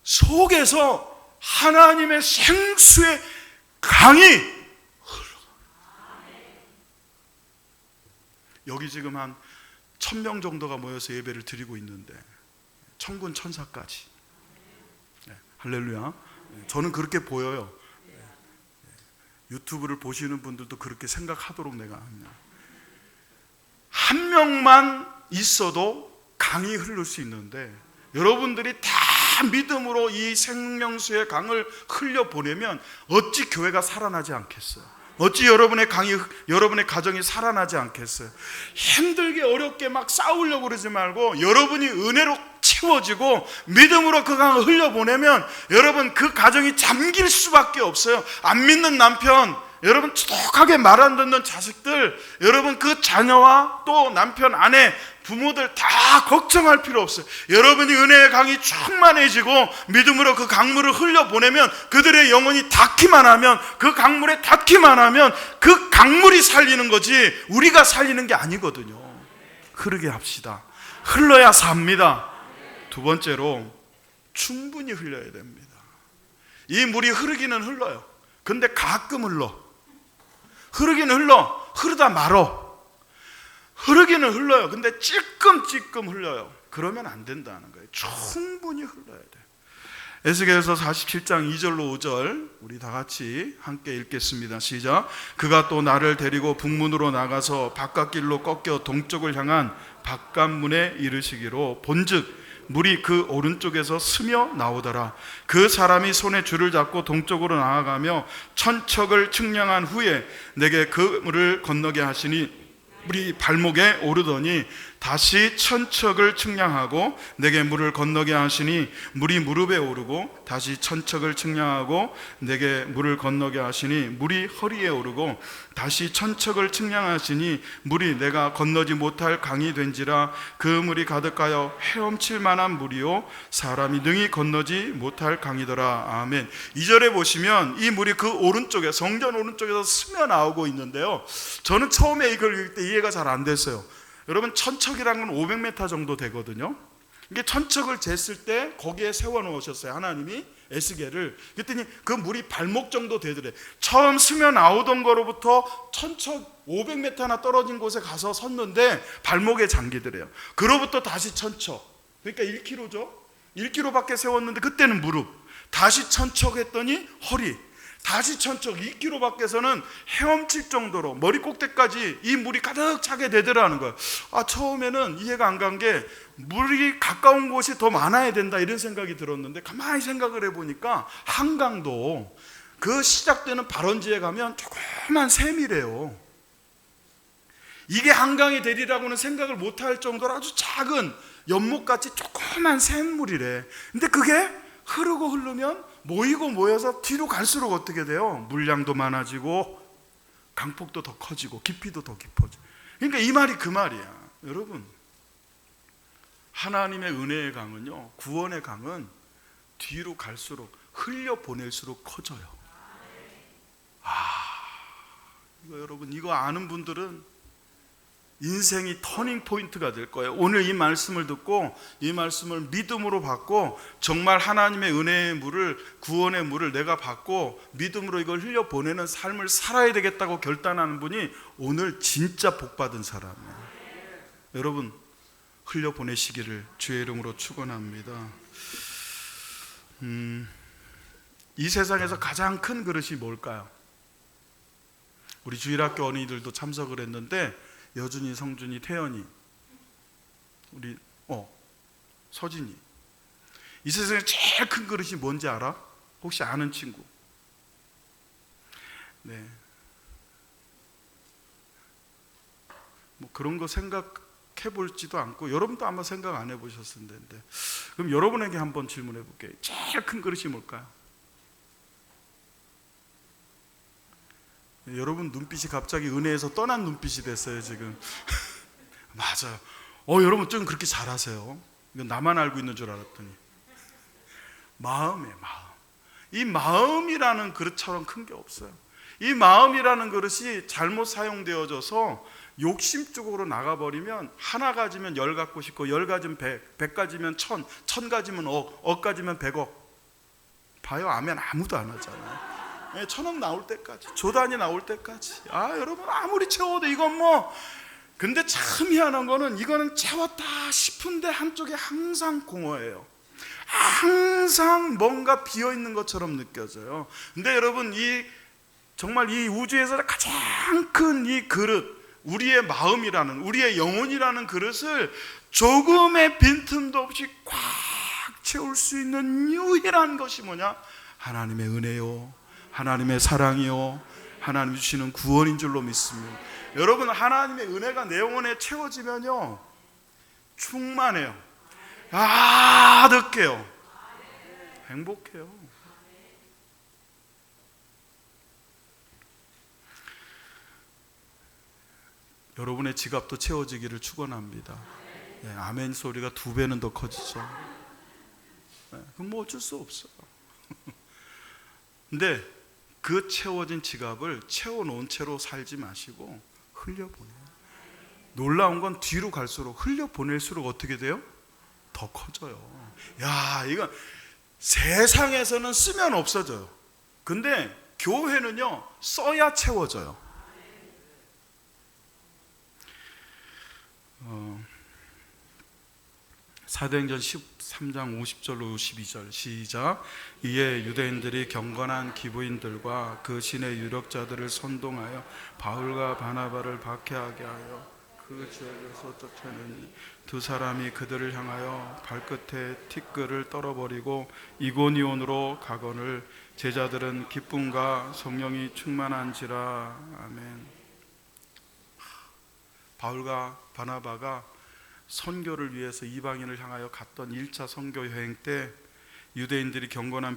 속에서 하나님의 생수의 강이 흘러. 여기 지금 한 1,000명 정도가 모여서 예배를 드리고 있는데, 천군 천사까지. 네, 할렐루야. 저는 그렇게 보여요. 유튜브를 보시는 분들도 그렇게 생각하도록 내가 합니다. 한 명만 있어도 강이 흐를 수 있는데, 여러분들이 다 믿음으로 이 생명수의 강을 흘려보내면 어찌 교회가 살아나지 않겠어요? 어찌 여러분의 가정이 살아나지 않겠어요? 힘들게 어렵게 막 싸우려고 그러지 말고, 여러분이 은혜로 채워지고 믿음으로 그 강을 흘려보내면 여러분 그 가정이 잠길 수밖에 없어요. 안 믿는 남편, 여러분 똑똑하게 말 안 듣는 자식들, 여러분 그 자녀와 또 남편, 아내, 부모들 다 걱정할 필요 없어요. 여러분이 은혜의 강이 충만해지고 믿음으로 그 강물을 흘려보내면, 그들의 영혼이 닿기만 하면, 그 강물에 닿기만 하면 그 강물이 살리는 거지 우리가 살리는 게 아니거든요. 흐르게 합시다. 흘러야 삽니다. 두 번째로, 충분히 흘려야 됩니다. 이 물이 흐르기는 흘러요. 근데 가끔 흘러. 흐르기는 흘러. 흐르다 말어. 흐르기는 흘러요. 근데 찔끔찔끔 흘려요. 그러면 안 된다는 거예요. 충분히 흘러야 돼요. 에스겔서 47장 2절로 5절 우리 다 같이 함께 읽겠습니다. 시작. 그가 또 나를 데리고 북문으로 나가서 바깥길로 꺾여 동쪽을 향한 바깥문에 이르시기로, 본즉 물이 그 오른쪽에서 스며 나오더라. 그 사람이 손에 줄을 잡고 동쪽으로 나아가며 천척을 측량한 후에 내게 그 물을 건너게 하시니, 물이 발목에 오르더니 다시 천척을 측량하고 내게 물을 건너게 하시니, 물이 무릎에 오르고 다시 천척을 측량하고 내게 물을 건너게 하시니, 물이 허리에 오르고 다시 천척을 측량하시니, 물이 내가 건너지 못할 강이 된지라. 그 물이 가득하여 헤엄칠 만한 물이요 사람이 능히 건너지 못할 강이더라. 아멘. 2절에 보시면 이 물이 그 오른쪽에, 성전 오른쪽에서 스며 나오고 있는데요, 저는 처음에 이걸 읽을 때 이해가 잘 안 됐어요. 여러분, 천척이라는 건 500m 정도 되거든요. 이게 천척을 쟀을 때 거기에 세워 놓으셨어요, 하나님이 에스겔을. 그랬더니 그 물이 발목 정도 되더래. 처음 스며 나오던 거로부터 천척 500m나 떨어진 곳에 가서 섰는데 발목에 잠기더래요. 그로부터 다시 천척, 그러니까 1km죠. 1km밖에 세웠는데 그때는 무릎, 다시 천척 했더니 허리, 다시 천척, 2km 밖에서는 헤엄칠 정도로 머리 꼭대까지 이 물이 가득 차게 되더라는 거예요. 처음에는 이해가 안 간 게, 물이 가까운 곳이 더 많아야 된다 이런 생각이 들었는데, 가만히 생각을 해보니까 한강도 그 시작되는 발원지에 가면 조그만 샘이래요. 이게 한강이 되리라고는 생각을 못할 정도로 아주 작은 연못같이 조그만 샘물이래. 근데 그게 흐르고 흐르면 모이고 모여서 뒤로 갈수록 어떻게 돼요? 물량도 많아지고 강폭도 더 커지고 깊이도 더 깊어져. 그러니까 이 말이 그 말이야. 여러분, 하나님의 은혜의 강은요, 구원의 강은 뒤로 갈수록 흘려보낼수록 커져요. 이거 여러분, 이거 아는 분들은 인생이 터닝 포인트가 될 거예요. 오늘 이 말씀을 듣고 이 말씀을 믿음으로 받고 정말 하나님의 은혜의 물을, 구원의 물을 내가 받고 믿음으로 이걸 흘려보내는 삶을 살아야 되겠다고 결단하는 분이 오늘 진짜 복받은 사람이에요. 여러분, 흘려보내시기를 주의 이름으로 축원합니다. 이 세상에서 가장 큰 그릇이 뭘까요? 우리 주일학교 어린이들도 참석을 했는데 여준이, 성준이, 태연이, 우리 서진이, 이 세상에 제일 큰 그릇이 뭔지 알아? 혹시 아는 친구? 네. 뭐 그런 거 생각해 볼지도 않고 여러분도 아마 생각 안 해보셨을 텐데, 그럼 여러분에게 한번 질문해 볼게요. 제일 큰 그릇이 뭘까요? 여러분 눈빛이 갑자기 은혜에서 떠난 눈빛이 됐어요 지금. 맞아요. 여러분 좀 그렇게 잘하세요. 이건 나만 알고 있는 줄 알았더니 마음이에요. 마음. 이 마음이라는 그릇처럼 큰 게 없어요. 이 마음이라는 그릇이 잘못 사용되어져서 욕심 쪽으로 나가버리면, 하나 가지면 10 갖고 싶고 10 가지면 100, 100 가지면 1000, 1000 가지면 억, 억 가지면 100억. 봐요, 아멘 아무도 안 하잖아요. 1000억 나올 때까지, 조단이 나올 때까지. 여러분 아무리 채워도 이건 뭐. 근데 참 희한한 거는, 이거는 채웠다 싶은데 한쪽에 항상 공허해요. 항상 뭔가 비어있는 것처럼 느껴져요. 근데 여러분, 정말 이 우주에서 가장 큰 이 그릇, 우리의 마음이라는, 우리의 영혼이라는 그릇을 조금의 빈틈도 없이 꽉 채울 수 있는 유일한 것이 뭐냐? 하나님의 은혜요, 하나님의 사랑이요, 하나님 주시는 구원인 줄로 믿습니다. 여러분, 하나님의 은혜가 내 영혼에 채워지면요, 충만해요. 느껴요. 행복해요. 여러분의 지갑도 채워지기를 축원합니다. 아멘 소리가 2배는 더 커지죠. 그럼 뭐 어쩔 수 없어요. 근데 그 채워진 지갑을 채워놓은 채로 살지 마시고 흘려보내요. 놀라운 건 뒤로 갈수록, 흘려보낼수록 어떻게 돼요? 더 커져요. 이건 세상에서는 쓰면 없어져요. 근데 교회는요, 써야 채워져요. 사도행전 13장 50절로 52절 시작. 이에 유대인들이 경건한 기부인들과 그 신의 유력자들을 선동하여 바울과 바나바를 박해하게 하여 그 지역에서 쫓아내니, 2 사람이 그들을 향하여 발끝에 티끌을 떨어버리고 이고니온으로 가거늘 제자들은 기쁨과 성령이 충만한지라. 아멘. 바울과 바나바가 선교를 위해서 이방인을 향하여 갔던 1차 선교 여행 때 유대인들이 경건한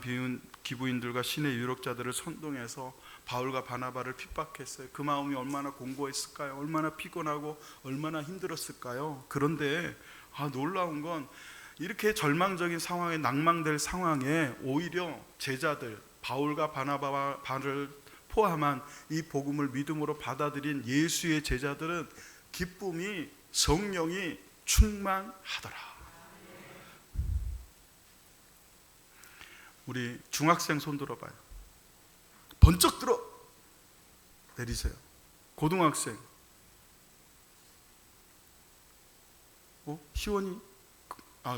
기부인들과 신의 유력자들을 선동해서 바울과 바나바를 핍박했어요. 그 마음이 얼마나 공고했을까요? 얼마나 피곤하고 얼마나 힘들었을까요? 그런데 놀라운 건, 이렇게 절망적인 상황에, 낭망될 상황에 오히려 제자들, 바울과 바나바를 포함한 이 복음을 믿음으로 받아들인 예수의 제자들은 기쁨이, 성령이 충만하더라. 우리 중학생 손 들어봐요. 번쩍 들어 내리세요. 고등학생. 희원이?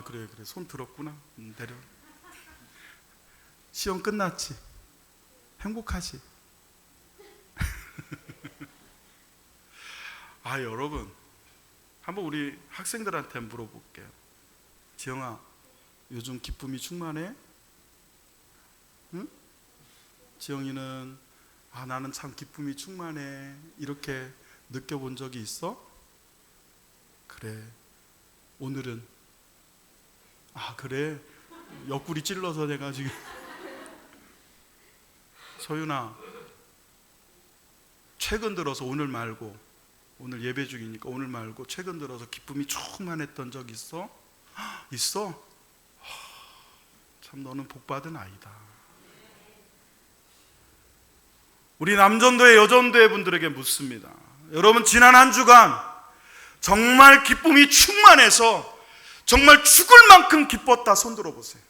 그래 손 들었구나. 내려. 시험 끝났지? 행복하지? 여러분, 한번 우리 학생들한테 물어볼게요. 지영아, 요즘 기쁨이 충만해? 응? 지영이는 나는 참 기쁨이 충만해, 이렇게 느껴본 적이 있어? 그래. 오늘은 그래. 옆구리 찔러서 내가 지금. 소윤아, 최근 들어서 오늘 말고, 오늘 예배 중이니까 오늘 말고 최근 들어서 기쁨이 충만했던 적 있어? 있어? 참 너는 복받은 아이다. 우리 남전도회 여전도회 분들에게 묻습니다. 여러분, 지난 한 주간 정말 기쁨이 충만해서 정말 죽을 만큼 기뻤다. 손 들어보세요.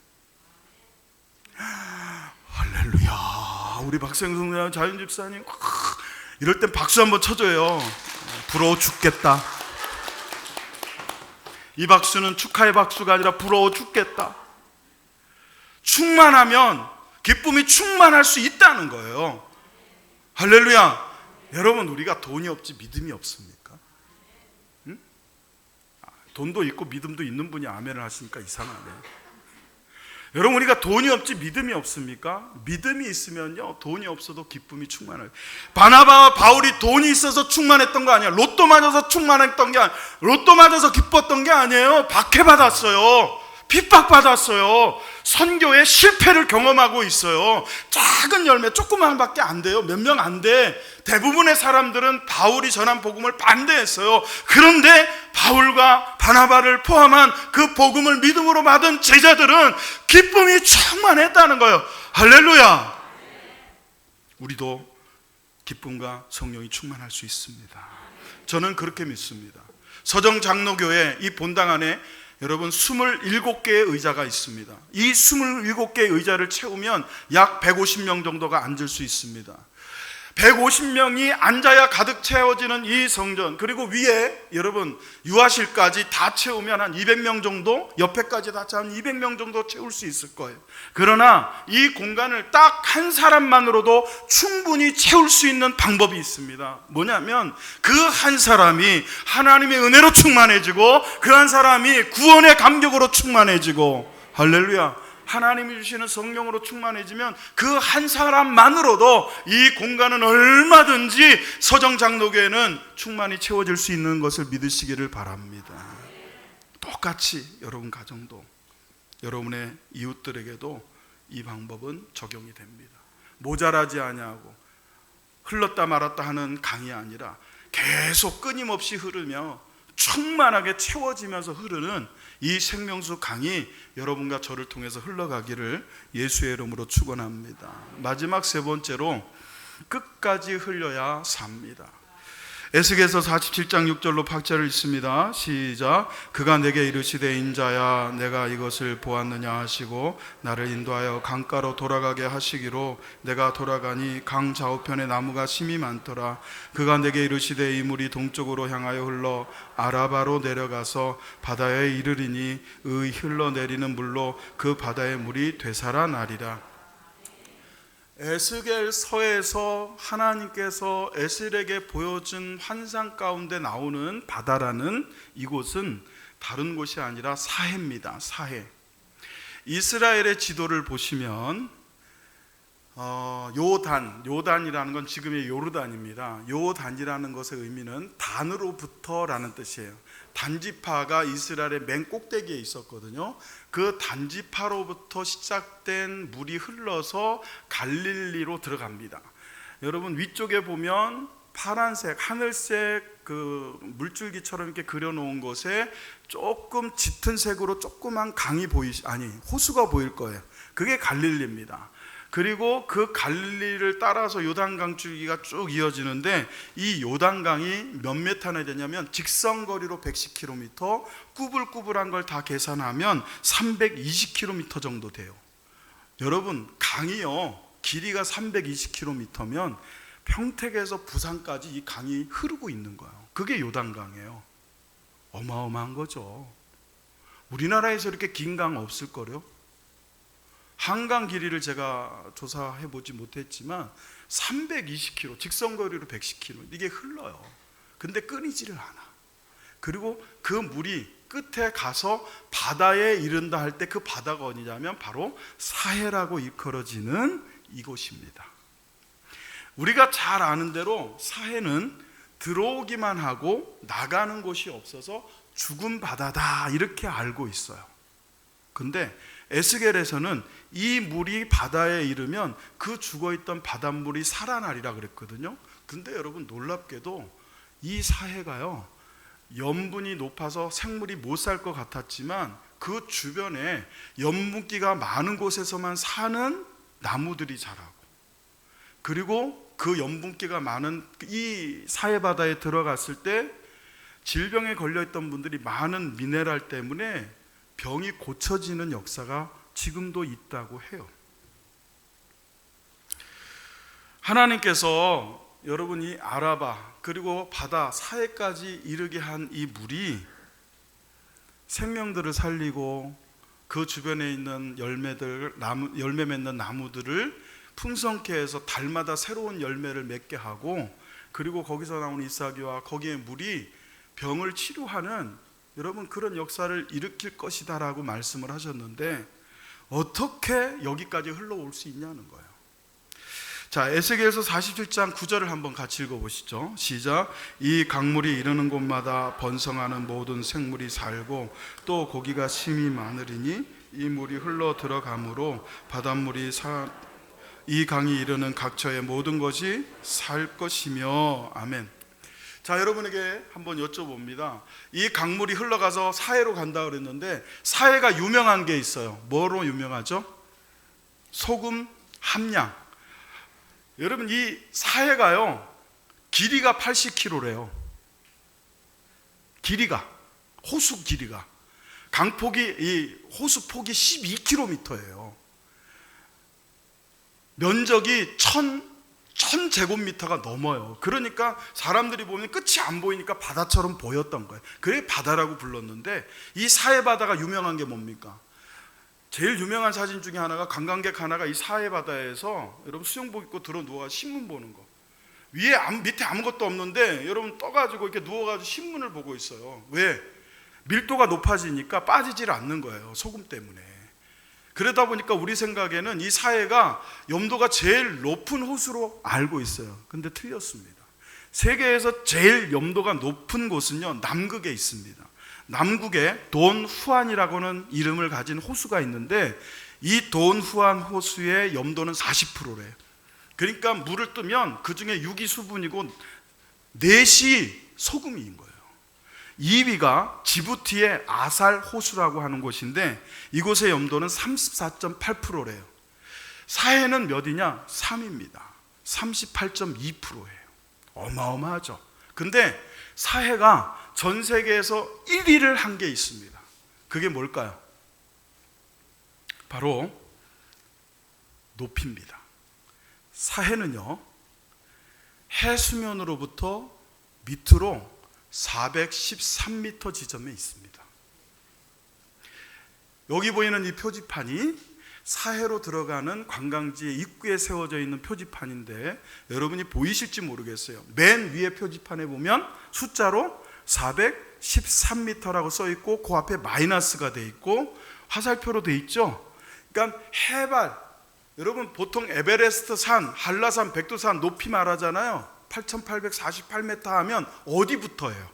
할렐루야. 우리 박생성 자윤 집사님, 이럴 땐 박수 한번 쳐줘요. 부러워 죽겠다. 이 박수는 축하의 박수가 아니라 부러워 죽겠다. 충만하면 기쁨이 충만할 수 있다는 거예요. 할렐루야. 여러분, 우리가 돈이 없지 믿음이 없습니까? 응? 돈도 있고 믿음도 있는 분이 아멘을 하시니까 이상하네. 여러분, 우리가 돈이 없지 믿음이 없습니까? 믿음이 있으면요, 돈이 없어도 기쁨이 충만해요. 바나바와 바울이 돈이 있어서 충만했던 거 아니야. 로또 맞아서 충만했던 게 아니야. 로또 맞아서 기뻤던 게 아니에요. 박해받았어요. 핍박받았어요. 선교의 실패를 경험하고 있어요. 작은 열매 조그만밖에 안 돼요. 몇 명 안 돼. 대부분의 사람들은 바울이 전한 복음을 반대했어요. 그런데 바울과 바나바를 포함한 그 복음을 믿음으로 받은 제자들은 기쁨이 충만했다는 거예요. 할렐루야. 우리도 기쁨과 성령이 충만할 수 있습니다. 저는 그렇게 믿습니다. 서정장로교회 이 본당 안에 여러분 27개의 의자가 있습니다. 이 27개의 의자를 채우면 약 150명 정도가 앉을 수 있습니다. 150명이 앉아야 가득 채워지는 이 성전, 그리고 위에 여러분 유아실까지 다 채우면 한 200명 정도, 옆에까지 다 채우면 200명 정도 채울 수 있을 거예요. 그러나 이 공간을 딱 한 사람만으로도 충분히 채울 수 있는 방법이 있습니다. 뭐냐면 그 한 사람이 하나님의 은혜로 충만해지고, 그 한 사람이 구원의 감격으로 충만해지고, 할렐루야, 하나님이 주시는 성령으로 충만해지면 그 한 사람만으로도 이 공간은 얼마든지 서정장로교회는 충만히 채워질 수 있는 것을 믿으시기를 바랍니다. 똑같이 여러분 가정도, 여러분의 이웃들에게도 이 방법은 적용이 됩니다. 모자라지 아니하고 흘렀다 말았다 하는 강이 아니라 계속 끊임없이 흐르며 충만하게 채워지면서 흐르는 이 생명수 강이 여러분과 저를 통해서 흘러가기를 예수의 이름으로 축원합니다. 마지막 세 번째로, 끝까지 흘려야 삽니다. 에스겔서 47장 6절로 박자를 읽습니다. 시작. 그가 내게 이르시되 인자야, 내가 이것을 보았느냐 하시고 나를 인도하여 강가로 돌아가게 하시기로 내가 돌아가니 강 좌우편에 나무가 심이 많더라. 그가 내게 이르시되 이 물이 동쪽으로 향하여 흘러 아라바로 내려가서 바다에 이르리니 의 흘러내리는 물로 그 바다의 물이 되살아나리라. 에스겔서에서 하나님께서 에스겔에게 보여준 환상 가운데 나오는 바다라는 이곳은 다른 곳이 아니라 사해입니다. 사해. 이스라엘의 지도를 보시면 요단이라는 건 지금의 요르단입니다. 요단이라는 것의 의미는 단으로부터라는 뜻이에요. 단지파가 이스라엘의 맨 꼭대기에 있었거든요. 그 단지파로부터 시작된 물이 흘러서 갈릴리로 들어갑니다. 여러분, 위쪽에 보면 파란색, 하늘색 그 물줄기처럼 이렇게 그려놓은 곳에 조금 짙은 색으로 조그만 강이 호수가 보일 거예요. 그게 갈릴리입니다. 그리고 그 갈릴리를 따라서 요단강 줄기가 쭉 이어지는데, 이 요단강이 몇 메타나 되냐면 직선거리로 110km, 꾸불꾸불한 걸 다 계산하면 320km 정도 돼요. 여러분, 강이요, 길이가 320km면 평택에서 부산까지 이 강이 흐르고 있는 거예요. 그게 요단강이에요. 어마어마한 거죠. 우리나라에서 이렇게 긴 강 없을 거요. 한강 길이를 제가 조사해 보지 못했지만 320km, 직선거리로 110km, 이게 흘러요. 근데 끊이지를 않아. 그리고 그 물이 끝에 가서 바다에 이른다 할 때 그 바다가 어디냐면 바로 사해라고 일컬어지는 이곳입니다. 우리가 잘 아는 대로 사해는 들어오기만 하고 나가는 곳이 없어서 죽은 바다다 이렇게 알고 있어요. 근데 에스겔에서는 이 물이 바다에 이르면 그 죽어있던 바닷물이 살아나리라 그랬거든요. 근데 여러분 놀랍게도 이 사해가요, 염분이 높아서 생물이 못 살 것 같았지만 그 주변에 염분기가 많은 곳에서만 사는 나무들이 자라고, 그리고 그 염분기가 많은 이 사해 바다에 들어갔을 때 질병에 걸려있던 분들이 많은 미네랄 때문에 병이 고쳐지는 역사가 지금도 있다고 해요. 하나님께서 여러분이 아라바 그리고 바다 사해까지 이르게 한 이 물이 생명들을 살리고 그 주변에 있는 열매 맺는 나무들을 풍성케 해서 달마다 새로운 열매를 맺게 하고, 그리고 거기서 나오는 잎사귀와 거기에 물이 병을 치료하는 여러분 그런 역사를 일으킬 것이다 라고 말씀을 하셨는데, 어떻게 여기까지 흘러올 수 있냐는 거예요. 자, 에스겔서 47장 9절을 한번 같이 읽어보시죠. 시작. 이 강물이 이르는 곳마다 번성하는 모든 생물이 살고 또 고기가 심이 많으리니 이 물이 흘러 들어가므로 바닷물이 이 강이 이르는 각처의 모든 것이 살 것이며. 아멘. 자, 여러분에게 한번 여쭤봅니다. 이 강물이 흘러가서 사해로 간다 그랬는데 사해가 유명한 게 있어요. 뭐로 유명하죠? 소금 함량. 여러분 이 사해가요 길이가 80km래요. 길이가, 호수 길이가, 강폭이, 이 호수 폭이 12km예요. 면적이 1000제곱미터가 넘어요. 그러니까 사람들이 보면 끝이 안 보이니까 바다처럼 보였던 거예요. 그래 바다라고 불렀는데, 이 사해 바다가 유명한 게 뭡니까? 제일 유명한 사진 중에 하나가, 관광객 하나가 이 사해 바다에서 여러분 수영복 입고 들어 누워 신문 보는 거. 밑에 아무것도 없는데 여러분 떠가지고 이렇게 누워가지고 신문을 보고 있어요. 왜? 밀도가 높아지니까 빠지질 않는 거예요. 소금 때문에. 그러다 보니까 우리 생각에는 이 사해가 염도가 제일 높은 호수로 알고 있어요. 근데 틀렸습니다. 세계에서 제일 염도가 높은 곳은요 남극에 있습니다. 남극에 돈 후안이라고는 이름을 가진 호수가 있는데, 이 돈 후안 호수의 염도는 40%래요. 그러니까 물을 뜨면 그 중에 6이 수분이고 4이 소금인 거예요. 2위가 지부티의 아살 호수라고 하는 곳인데 이곳의 염도는 34.8%래요. 사해는 몇이냐? 3입니다. 38.2%예요. 어마어마하죠. 근데 사해가 전 세계에서 1위를 한 게 있습니다. 그게 뭘까요? 바로 높이입니다. 사해는요 해수면으로부터 밑으로 413m 지점에 있습니다. 여기 보이는 이 표지판이 사해로 들어가는 관광지의 입구에 세워져 있는 표지판인데 여러분이 보이실지 모르겠어요. 맨 위에 표지판에 보면 숫자로 413m라고 써 있고 그 앞에 마이너스가 돼 있고 화살표로 돼 있죠. 그러니까 해발, 여러분 보통 에베레스트 산, 한라산, 백두산 높이 말하잖아요. 8,848m 하면 어디부터예요?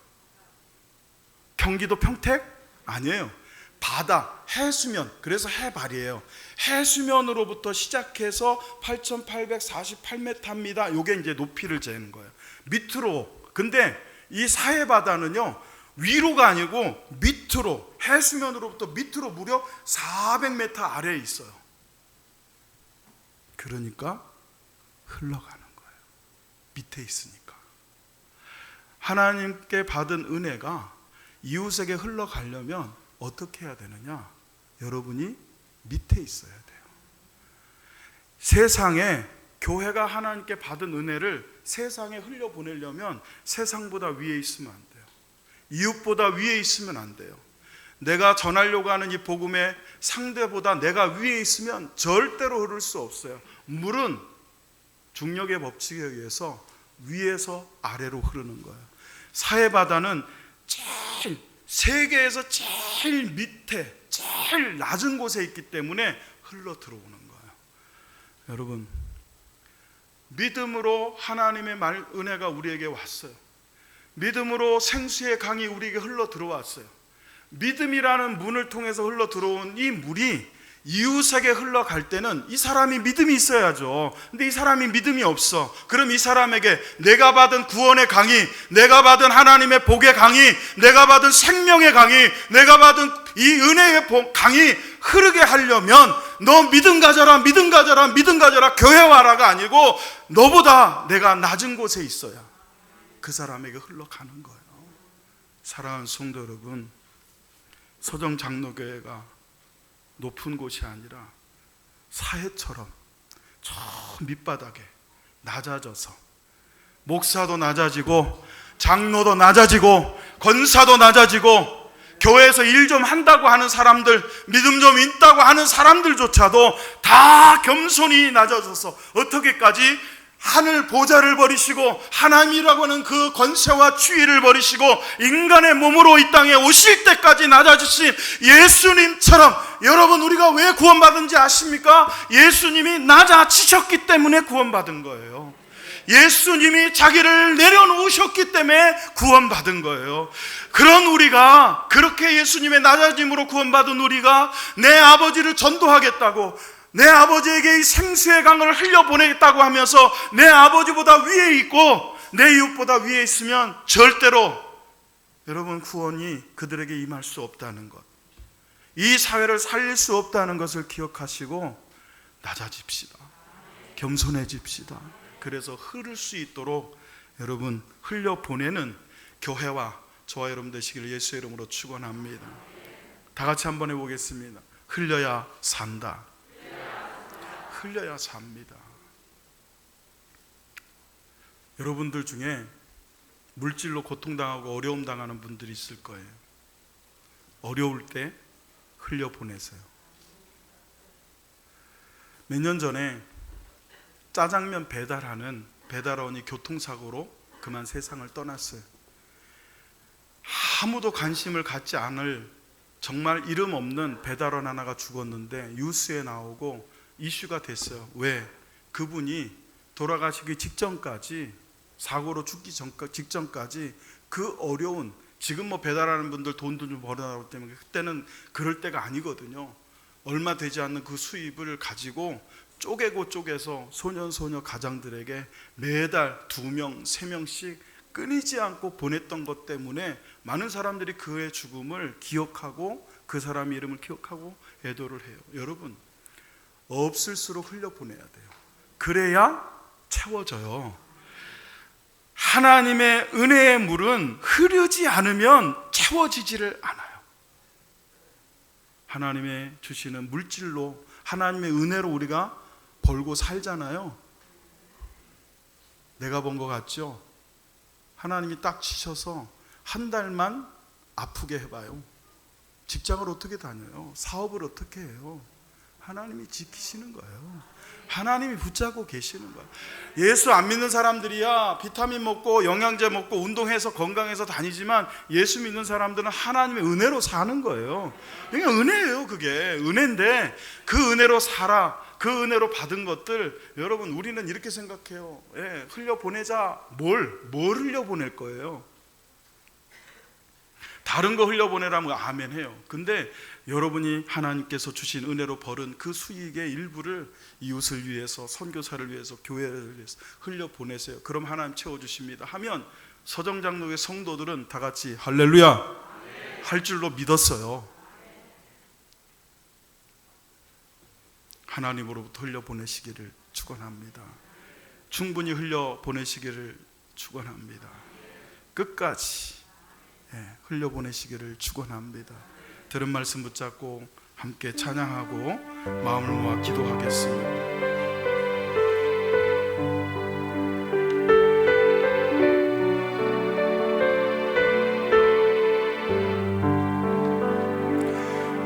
경기도 평택? 아니에요. 바다, 해수면, 그래서 해발이에요. 해수면으로부터 시작해서 8,848m입니다. 요게 이제 높이를 재는 거예요. 밑으로. 근데 이 사해 바다는요 위로가 아니고 밑으로, 해수면으로부터 밑으로 무려 400m 아래에 있어요. 그러니까 흘러가는 거예요. 밑에 있으니까. 하나님께 받은 은혜가 이웃에게 흘러가려면 어떻게 해야 되느냐? 여러분이 밑에 있어야 돼요. 세상에 교회가 하나님께 받은 은혜를 세상에 흘려보내려면 세상보다 위에 있으면 안 돼요. 이웃보다 위에 있으면 안 돼요. 내가 전하려고 하는 이 복음의 상대보다 내가 위에 있으면 절대로 흐를 수 없어요. 물은 중력의 법칙에 의해서 위에서 아래로 흐르는 거예요. 사해바다는 세계에서 제일 밑에, 제일 낮은 곳에 있기 때문에 흘러 들어오는 거예요. 여러분, 믿음으로 하나님의 은혜가 우리에게 왔어요. 믿음으로 생수의 강이 우리에게 흘러 들어왔어요. 믿음이라는 문을 통해서 흘러 들어온 이 물이 이웃에게 흘러갈 때는 이 사람이 믿음이 있어야죠. 근데 이 사람이 믿음이 없어. 그럼 이 사람에게 내가 받은 구원의 강이, 내가 받은 하나님의 복의 강이, 내가 받은 생명의 강이, 내가 받은 이 은혜의 강이 흐르게 하려면 너 믿음 가져라, 믿음 가져라, 믿음 가져라, 교회 와라가 아니고 너보다 내가 낮은 곳에 있어야 그 사람에게 흘러가는 거예요. 사랑하는 성도 여러분, 서정 장로교회가 높은 곳이 아니라 사해처럼 저 밑바닥에 낮아져서 목사도 낮아지고 장로도 낮아지고 권사도 낮아지고 교회에서 일 좀 한다고 하는 사람들, 믿음 좀 있다고 하는 사람들조차도 다 겸손히 낮아져서 어떻게까지 하늘 보좌를 버리시고 하나님이라고 하는 그 권세와 지위를 버리시고 인간의 몸으로 이 땅에 오실 때까지 낮아지신 예수님처럼, 여러분 우리가 왜 구원받은지 아십니까? 예수님이 낮아지셨기 때문에 구원받은 거예요. 예수님이 자기를 내려놓으셨기 때문에 구원받은 거예요. 그런 우리가, 그렇게 예수님의 낮아짐으로 구원받은 우리가 내 아버지를 전도하겠다고, 내 아버지에게 이 생수의 강을 흘려보내겠다고 하면서 내 아버지보다 위에 있고 내 이웃보다 위에 있으면 절대로 여러분 구원이 그들에게 임할 수 없다는 것, 이 사회를 살릴 수 없다는 것을 기억하시고 낮아집시다. 겸손해집시다. 그래서 흐를 수 있도록 여러분 흘려보내는 교회와 저와 여러분 되시기를 예수의 이름으로 축원합니다. 다 같이 한번 해보겠습니다. 흘려야 산다. 흘려야 삽니다. 여러분들 중에 물질로 고통당하고 어려움 당하는 분들이 있을 거예요. 어려울 때 흘려보내세요. 몇 년 전에 짜장면 배달하는 배달원이 교통사고로 그만 세상을 떠났어요. 아무도 관심을 갖지 않을 정말 이름 없는 배달원 하나가 죽었는데 뉴스에 나오고 이슈가 됐어요. 왜? 그분이 돌아가시기 직전까지, 사고로 죽기 직전까지 그 어려운, 지금 뭐 배달하는 분들 돈도 좀 벌어나오기 때문에 그때는 그럴 때가 아니거든요. 얼마 되지 않는 그 수입을 가지고 쪼개서 소년소녀 가장들에게 매달 2명, 3명씩 끊이지 않고 보냈던 것 때문에 많은 사람들이 그의 죽음을 기억하고 그 사람의 이름을 기억하고 애도를 해요. 여러분, 없을수록 흘려보내야 돼요. 그래야 채워져요. 하나님의 은혜의 물은 흐르지 않으면 채워지지를 않아요. 하나님의 주시는 물질로, 하나님의 은혜로 우리가 벌고 살잖아요. 내가 본 것 같죠? 하나님이 딱 치셔서 한 달만 아프게 해봐요. 직장을 어떻게 다녀요? 사업을 어떻게 해요? 하나님이 지키시는 거예요. 하나님이 붙잡고 계시는 거예요. 예수 안 믿는 사람들이야 비타민 먹고 영양제 먹고 운동해서 건강해서 다니지만 예수 믿는 사람들은 하나님의 은혜로 사는 거예요. 그냥 은혜예요. 그게 은혜인데 그 은혜로 살아. 그 은혜로 받은 것들, 여러분 우리는 이렇게 생각해요. 예, 흘려보내자. 뭘 흘려보낼 거예요? 다른 거 흘려보내라면 아멘 해요. 근데 여러분이 하나님께서 주신 은혜로 벌은 그 수익의 일부를 이웃을 위해서, 선교사를 위해서, 교회를 위해서 흘려보내세요. 그럼 하나님 채워주십니다 하면 서정장로의 성도들은 다 같이 할렐루야 할 줄로 믿었어요. 하나님으로부터 흘려보내시기를 축원합니다. 충분히 흘려보내시기를 축원합니다. 끝까지 흘려보내시기를 축원합니다. 들은 말씀 붙잡고 함께 찬양하고 마음을 모아 기도하겠습니다.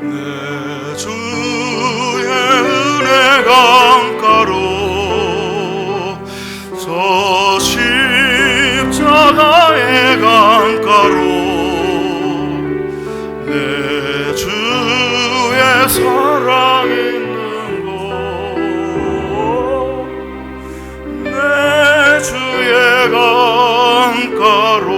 내 주의 은혜 강가로 저 십자가의 강가로 내 주의 사랑 있는 곳 내 주의 강가로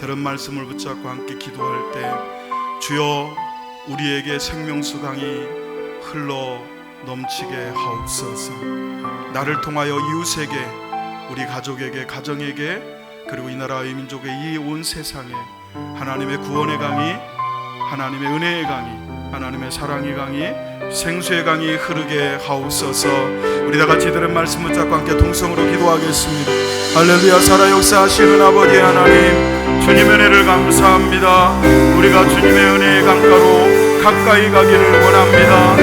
들은 말씀을 붙잡고 함께 기도할 때 주여 우리에게 생명수 강이 흘러 넘치게 하옵소서. 나를 통하여 이웃에게, 우리 가족에게, 가정에게, 그리고 이 나라의 민족의 이 온 세상에 하나님의 구원의 강이, 하나님의 은혜의 강이, 하나님의 사랑의 강이, 생수의 강이 흐르게 하옵소서. 우리 다 같이 들은 말씀 붙잡고 함께 동성으로 기도하겠습니다. 할렐루야. 살아 역사하시는 아버지 하나님, 주님의 은혜를 감사합니다. 우리가 주님의 은혜의 강가로 가까이 가기를 원합니다.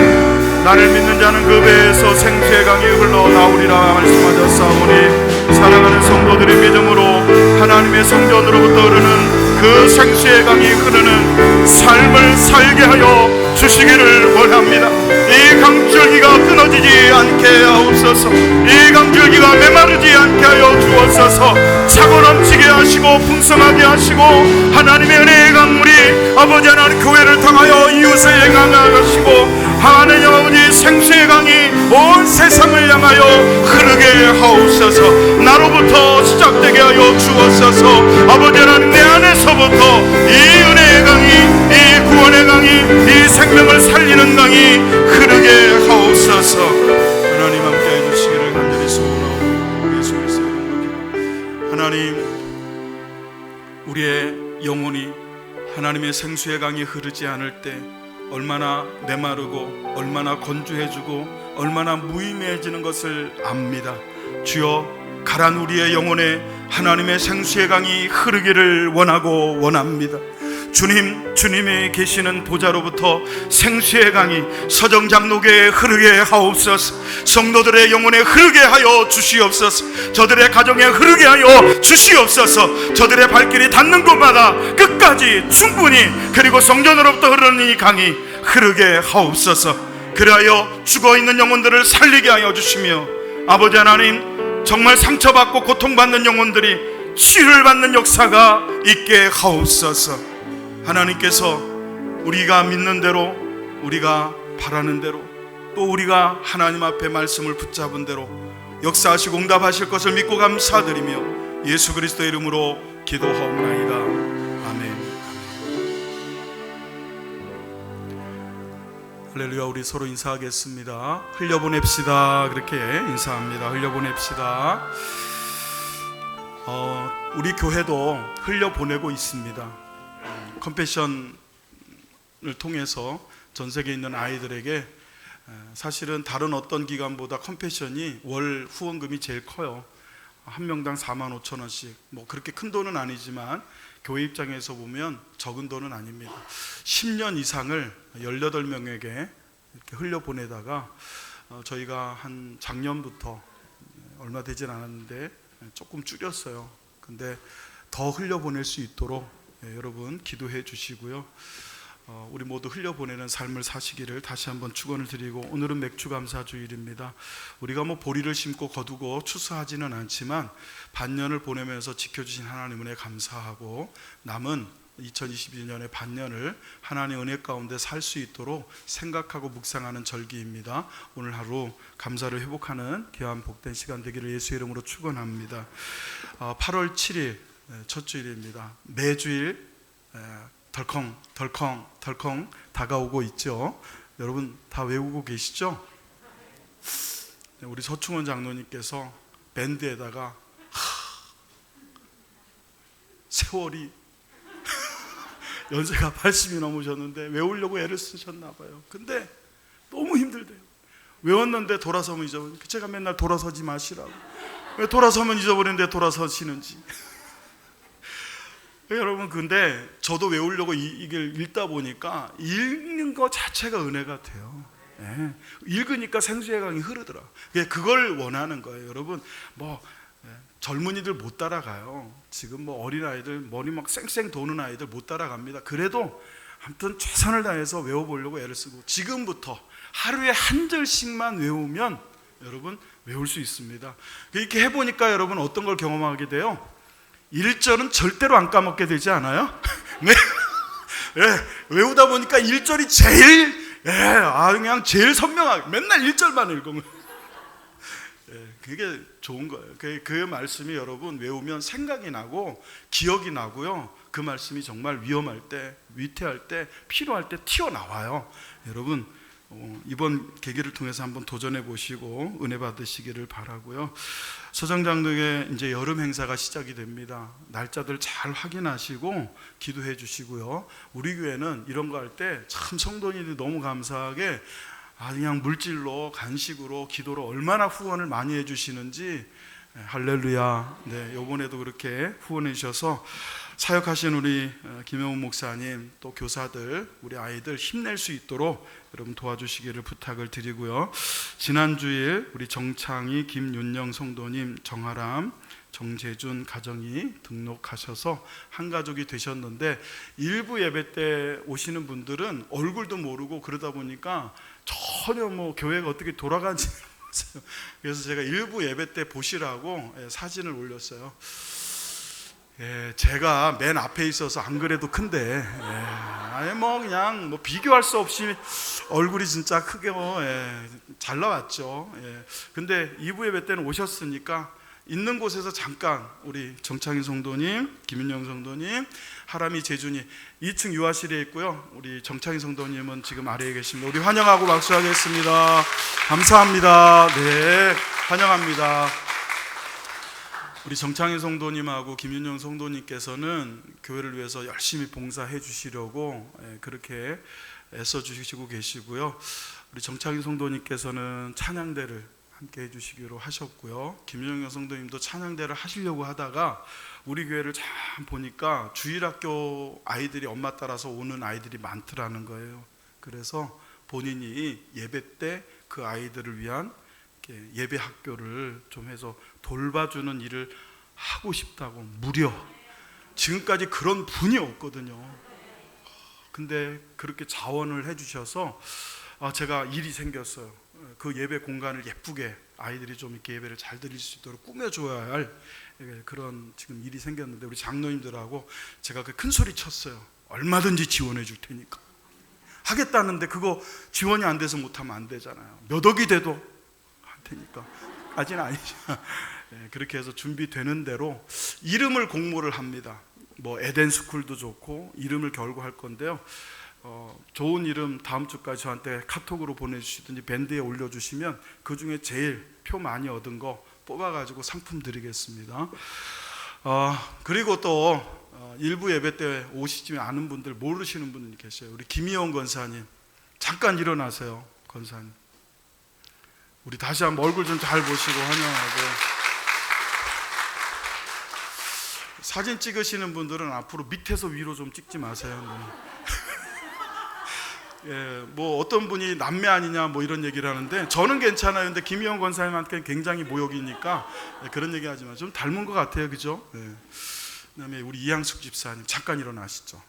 나를 믿는 자는 그 배에서 생수의 강이 흘러나오리라 말씀하셨사오니, 사랑하는 성도들의 믿음으로 하나님의 성전으로부터 흐르는 그 생수의 강이 흐르는 삶을 살게 하여 주시기를 원합니다. 이 강줄기가 끊어지지 않게 하옵소서. 이 강줄기가 메마르지 않게 하여 주옵소서. 차고 넘치게 하시고 풍성하게 하시고, 하나님의 은혜의 강물이 아버지 하나님 교회를 통하여 이웃을 향하시고, 하나님 아버지 생수의 강이 온 세상을 향하여 흐르게 하옵소서. 나로부터 시작되게 하여 주옵소서. 아버지 하나님, 내 안에서부터 이 은혜의 강이, 이 구원의 강이, 이 생명을 살리는 강이 흐르게 하옵소서. 하나님 함께해 주시기를 간절히 소원하고 예수 그리스도의 이름으로 기도합니다. 하나님, 우리의 영혼이 하나님의 생수의 강이 흐르지 않을 때 얼마나 메마르고 얼마나 건조해지고 얼마나 무의미해지는 것을 압니다. 주여, 가란 우리의 영혼에 하나님의 생수의 강이 흐르기를 원하고 원합니다. 주님, 주님이 계시는 보좌로부터 생수의 강이 서정장로교회에 흐르게 하옵소서. 성도들의 영혼에 흐르게 하여 주시옵소서. 저들의 가정에 흐르게 하여 주시옵소서. 저들의 발길이 닿는 곳마다 끝까지 충분히, 그리고 성전으로부터 흐르는 이 강이 흐르게 하옵소서. 그리하여 죽어있는 영혼들을 살리게 하여 주시며, 아버지 하나님, 정말 상처받고 고통받는 영혼들이 치유를 받는 역사가 있게 하옵소서. 하나님께서 우리가 믿는 대로, 우리가 바라는 대로, 또 우리가 하나님 앞에 말씀을 붙잡은 대로 역사하시고 응답하실 것을 믿고 감사드리며 예수 그리스도의 이름으로 기도하옵나이다. 아멘. 할렐루야. 우리 서로 인사하겠습니다. 흘려보냅시다. 그렇게 인사합니다. 흘려보냅시다. 우리 교회도 흘려보내고 있습니다. 컴패션을 통해서 전 세계에 있는 아이들에게, 사실은 다른 어떤 기관보다 컴패션이 월 후원금이 제일 커요. 한 명당 45,000원씩. 뭐 그렇게 큰 돈은 아니지만 교회 입장에서 보면 적은 돈은 아닙니다. 10년 이상을 18명에게 이렇게 흘려보내다가 저희가 한 작년부터, 얼마 되진 않았는데 조금 줄였어요. 근데 더 흘려보낼 수 있도록 여러분 기도해 주시고요. 우리 모두 흘려보내는 삶을 사시기를 다시 한번 축원을 드리고, 오늘은 맥주감사 주일입니다. 우리가 뭐 보리를 심고 거두고 추수하지는 않지만 반년을 보내면서 지켜주신 하나님 은혜 감사하고, 남은 2021년의 반년을 하나님의 은혜 가운데 살 수 있도록 생각하고 묵상하는 절기입니다. 오늘 하루 감사를 회복하는 귀한 복된 시간 되기를 예수의 이름으로 축원합니다. 8월 7일 첫 주일입니다. 매주일 덜컹 다가오고 있죠. 여러분 다 외우고 계시죠? 우리 서충원 장로님께서 밴드에다가 세월이 연세가 80이 넘으셨는데 외우려고 애를 쓰셨나 봐요. 근데 너무 힘들대요. 외웠는데 돌아서면 잊어버리니까 제가 맨날 돌아서지 마시라고. 왜 돌아서면 잊어버리는데 돌아서시는지. 여러분, 근데 저도 외우려고 이걸 읽다 보니까 읽는 것 자체가 은혜가 돼요. 네. 읽으니까 생수의 강이 흐르더라. 그걸 원하는 거예요. 여러분, 젊은이들 못 따라가요. 지금 어린아이들, 머리 막 쌩쌩 도는 아이들 못 따라갑니다. 그래도 아무튼 최선을 다해서 외워보려고 애를 쓰고, 지금부터 하루에 한 절씩만 외우면 여러분 외울 수 있습니다. 이렇게 해보니까 여러분 어떤 걸 경험하게 돼요? 1절은 절대로 안 까먹게 되지 않아요? 네. 네. 외우다 보니까 1절이 제일, 그냥 제일 선명하게 맨날 1절만 읽으면 그게 좋은 거예요. 그 말씀이 여러분 외우면 생각이 나고 기억이 나고요. 그 말씀이 정말 위험할 때, 위태할 때, 필요할 때 튀어나와요. 여러분 이번 계기를 통해서 한번 도전해 보시고 은혜 받으시기를 바라고요. 서정장로회 이제 여름 행사가 시작이 됩니다. 날짜들 잘 확인하시고 기도해 주시고요. 우리 교회는 이런 거 할 때 참 성도님들이 너무 감사하게 그냥 물질로, 간식으로, 기도로 얼마나 후원을 많이 해 주시는지, 할렐루야. 네, 이번에도 그렇게 후원해 주셔서 사역하신 우리 김영훈 목사님, 또 교사들, 우리 아이들 힘낼 수 있도록 여러분 도와주시기를 부탁을 드리고요. 지난 주일 우리 정창희, 김윤영 성도님, 정아람, 정재준 가정이 등록하셔서 한 가족이 되셨는데, 일부 예배 때 오시는 분들은 얼굴도 모르고 그러다 보니까 전혀 뭐 교회가 어떻게 돌아가는지 모르겠어요. 그래서 제가 일부 예배 때 보시라고 사진을 올렸어요. 제가 맨 앞에 있어서 안 그래도 큰데, 뭐 그냥 뭐 비교할 수 없이 얼굴이 진짜 크게 잘 나왔죠. 근데 2부 예배 때는 오셨으니까 있는 곳에서 잠깐 우리 정창희 성도님, 김윤영 성도님, 하람이, 재준이 2층 유아실에 있고요. 우리 정창희 성도님은 지금 아래에 계십니다. 우리 환영하고 박수하겠습니다. 감사합니다. 네, 환영합니다. 우리 정창희 성도님하고 김윤영 성도님께서는 교회를 위해서 열심히 봉사해 주시려고 그렇게 애써 주시고 계시고요. 우리 정창희 성도님께서는 찬양대를 함께 해주시기로 하셨고요. 김윤영 성도님도 찬양대를 하시려고 하다가 우리 교회를 참 보니까 주일학교 아이들이 엄마 따라서 오는 아이들이 많더라는 거예요. 그래서 본인이 예배 때 그 아이들을 위한 예배 학교를 좀 해서 돌봐주는 일을 하고 싶다고, 무려 지금까지 그런 분이 없거든요. 근데 그렇게 자원을 해주셔서 제가 일이 생겼어요. 그 예배 공간을 예쁘게 아이들이 좀 이렇게 예배를 잘 드릴 수 있도록 꾸며줘야 할 그런 지금 일이 생겼는데, 우리 장로님들하고 제가 그 큰 소리 쳤어요. 얼마든지 지원해 줄 테니까. 하겠다는데 그거 지원이 안 돼서 못하면 안 되잖아요. 몇 억이 돼도 할 테니까. 까지는 아니죠. 그렇게 해서 준비되는 대로 이름을 공모를 합니다. 뭐 에덴스쿨도 좋고 이름을 결고 할 건데요. 좋은 이름 다음 주까지 저한테 카톡으로 보내주시든지 밴드에 올려주시면 그 중에 제일 표 많이 얻은 거 뽑아가지고 상품 드리겠습니다. 그리고 또 일부 예배 때 오시지 않은 분들, 모르시는 분들 계세요. 우리 김희영 권사님, 잠깐 일어나세요. 권사님, 우리 다시 한번 얼굴 좀 잘 보시고 환영하고. 사진 찍으시는 분들은 앞으로 밑에서 위로 좀 찍지 마세요. 뭐 어떤 분이 남매 아니냐 뭐 이런 얘기를 하는데 저는 괜찮아요. 근데 김희영 권사님한테 굉장히 모욕이니까 그런 얘기 하지 마. 좀 닮은 것 같아요, 그죠? 그다음에 우리 이양숙 집사님 잠깐 일어나시죠.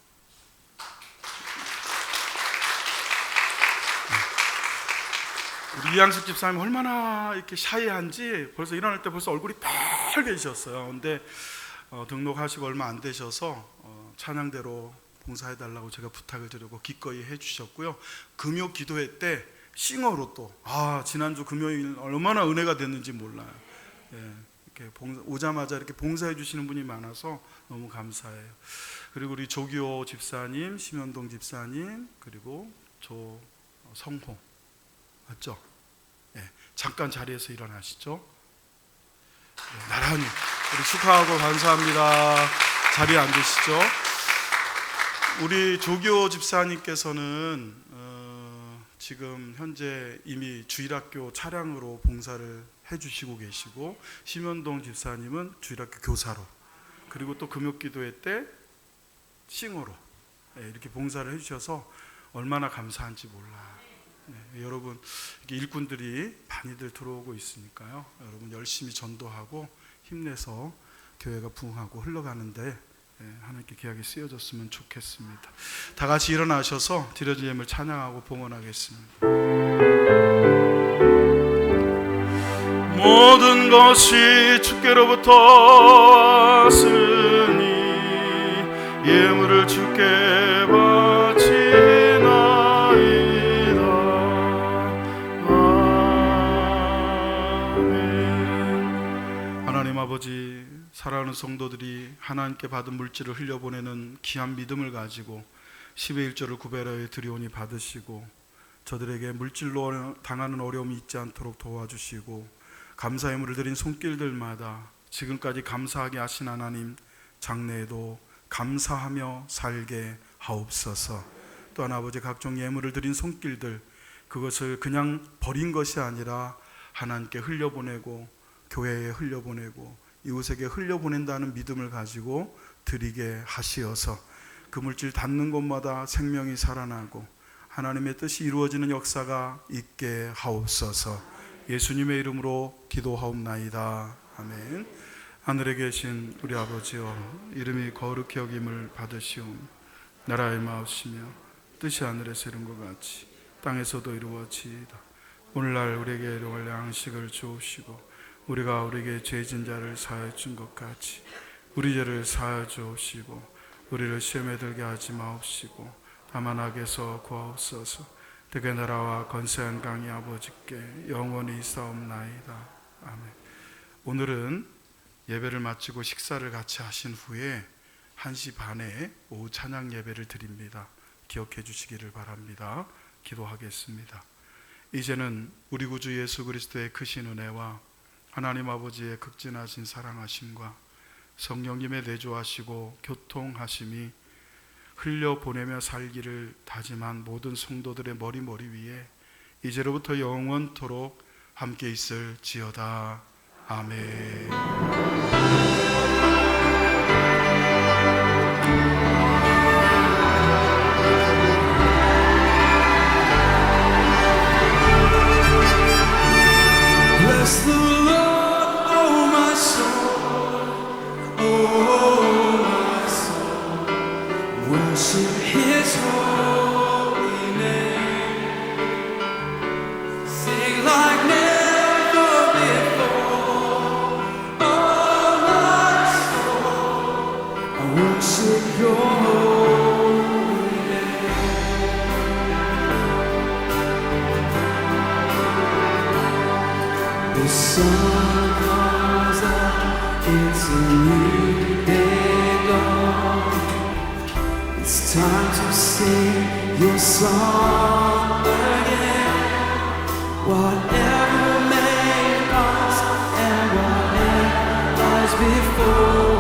우리 이양숙 집사님 얼마나 이렇게 샤이한지 벌써 일어날 때 벌써 얼굴이 빨개지셨어요. 근데 등록하시고 얼마 안 되셔서 찬양대로 봉사해달라고 제가 부탁을 드리고 기꺼이 해주셨고요. 금요 기도회 때 싱어로 또 지난주 금요일 얼마나 은혜가 됐는지 몰라요. 이렇게 오자마자 이렇게 봉사해 주시는 분이 많아서 너무 감사해요. 그리고 우리 조기호 집사님, 심현동 집사님, 그리고 조성호 맞죠? 잠깐 자리에서 일어나시죠. 나란히 우리 축하하고 감사합니다. 자리에 앉으시죠. 우리 조교 집사님께서는 지금 현재 이미 주일학교 차량으로 봉사를 해주시고 계시고, 심현동 집사님은 주일학교 교사로, 그리고 또 금요기도회 때 싱어로 이렇게 봉사를 해주셔서 얼마나 감사한지 몰라요. 여러분 일꾼들이 많이들 들어오고 있으니까요. 여러분 열심히 전도하고 힘내서 교회가 부흥하고 흘러가는데 하나님께 귀하게 쓰여졌으면 좋겠습니다. 다 같이 일어나셔서 드려진 예물 찬양하고 봉헌하겠습니다. 모든 것이 주께로부터 왔으니 예물을 주께 바치나이다. 아멘. 하나님 아버지, 사랑하는 성도들이 하나님께 받은 물질을 흘려보내는 귀한 믿음을 가지고 10의 1조를 구별하여 드리오니 받으시고 저들에게 물질로 당하는 어려움이 있지 않도록 도와주시고 감사의 물을 드린 손길들마다 지금까지 감사하게 하신 하나님, 장래에도 감사하며 살게 하옵소서. 또한 아버지, 각종 예물을 드린 손길들, 그것을 그냥 버린 것이 아니라 하나님께 흘려보내고 교회에 흘려보내고 이웃에게 흘려보낸다는 믿음을 가지고 드리게 하시어서 그 물질 닿는 곳마다 생명이 살아나고 하나님의 뜻이 이루어지는 역사가 있게 하옵소서. 예수님의 이름으로 기도하옵나이다. 아멘. 하늘에 계신 우리 아버지여, 이름이 거룩히 여김을 받으시오니 나라의 마옵시며 뜻이 하늘에서 이룬 것 같이 땅에서도 이루어지이다. 오늘날 우리에게 일용할 양식을 주옵시고 우리가 우리에게 죄진 자를 사하여 준 것 같이 우리 죄를 사하여 주옵시고 우리를 시험에 들게 하지 마옵시고 다만 악에서 구하옵소서. 대개 나라와 권세한 강이 아버지께 영원히 있사옵나이다. 아멘. 오늘은 예배를 마치고 식사를 같이 하신 후에 1시 반에 오후 찬양 예배를 드립니다. 기억해 주시기를 바랍니다. 기도하겠습니다. 이제는 우리 구주 예수 그리스도의 크신 은혜와 하나님 아버지의 극진하신 사랑하심과 성령님의 내조하시고 교통하심이 흘려보내며 살기를 다짐한 모든 성도들의 머리 위에 이제로부터 영원토록 함께 있을지어다. 아멘. Bless the Lord, oh my soul, oh my soul. Worship His holy name. Sing like never before, oh my soul. I worship Your holy name. The sun comes up, it's a new day dawn. It's time to sing Your song again. Whatever may pass and whatever lies before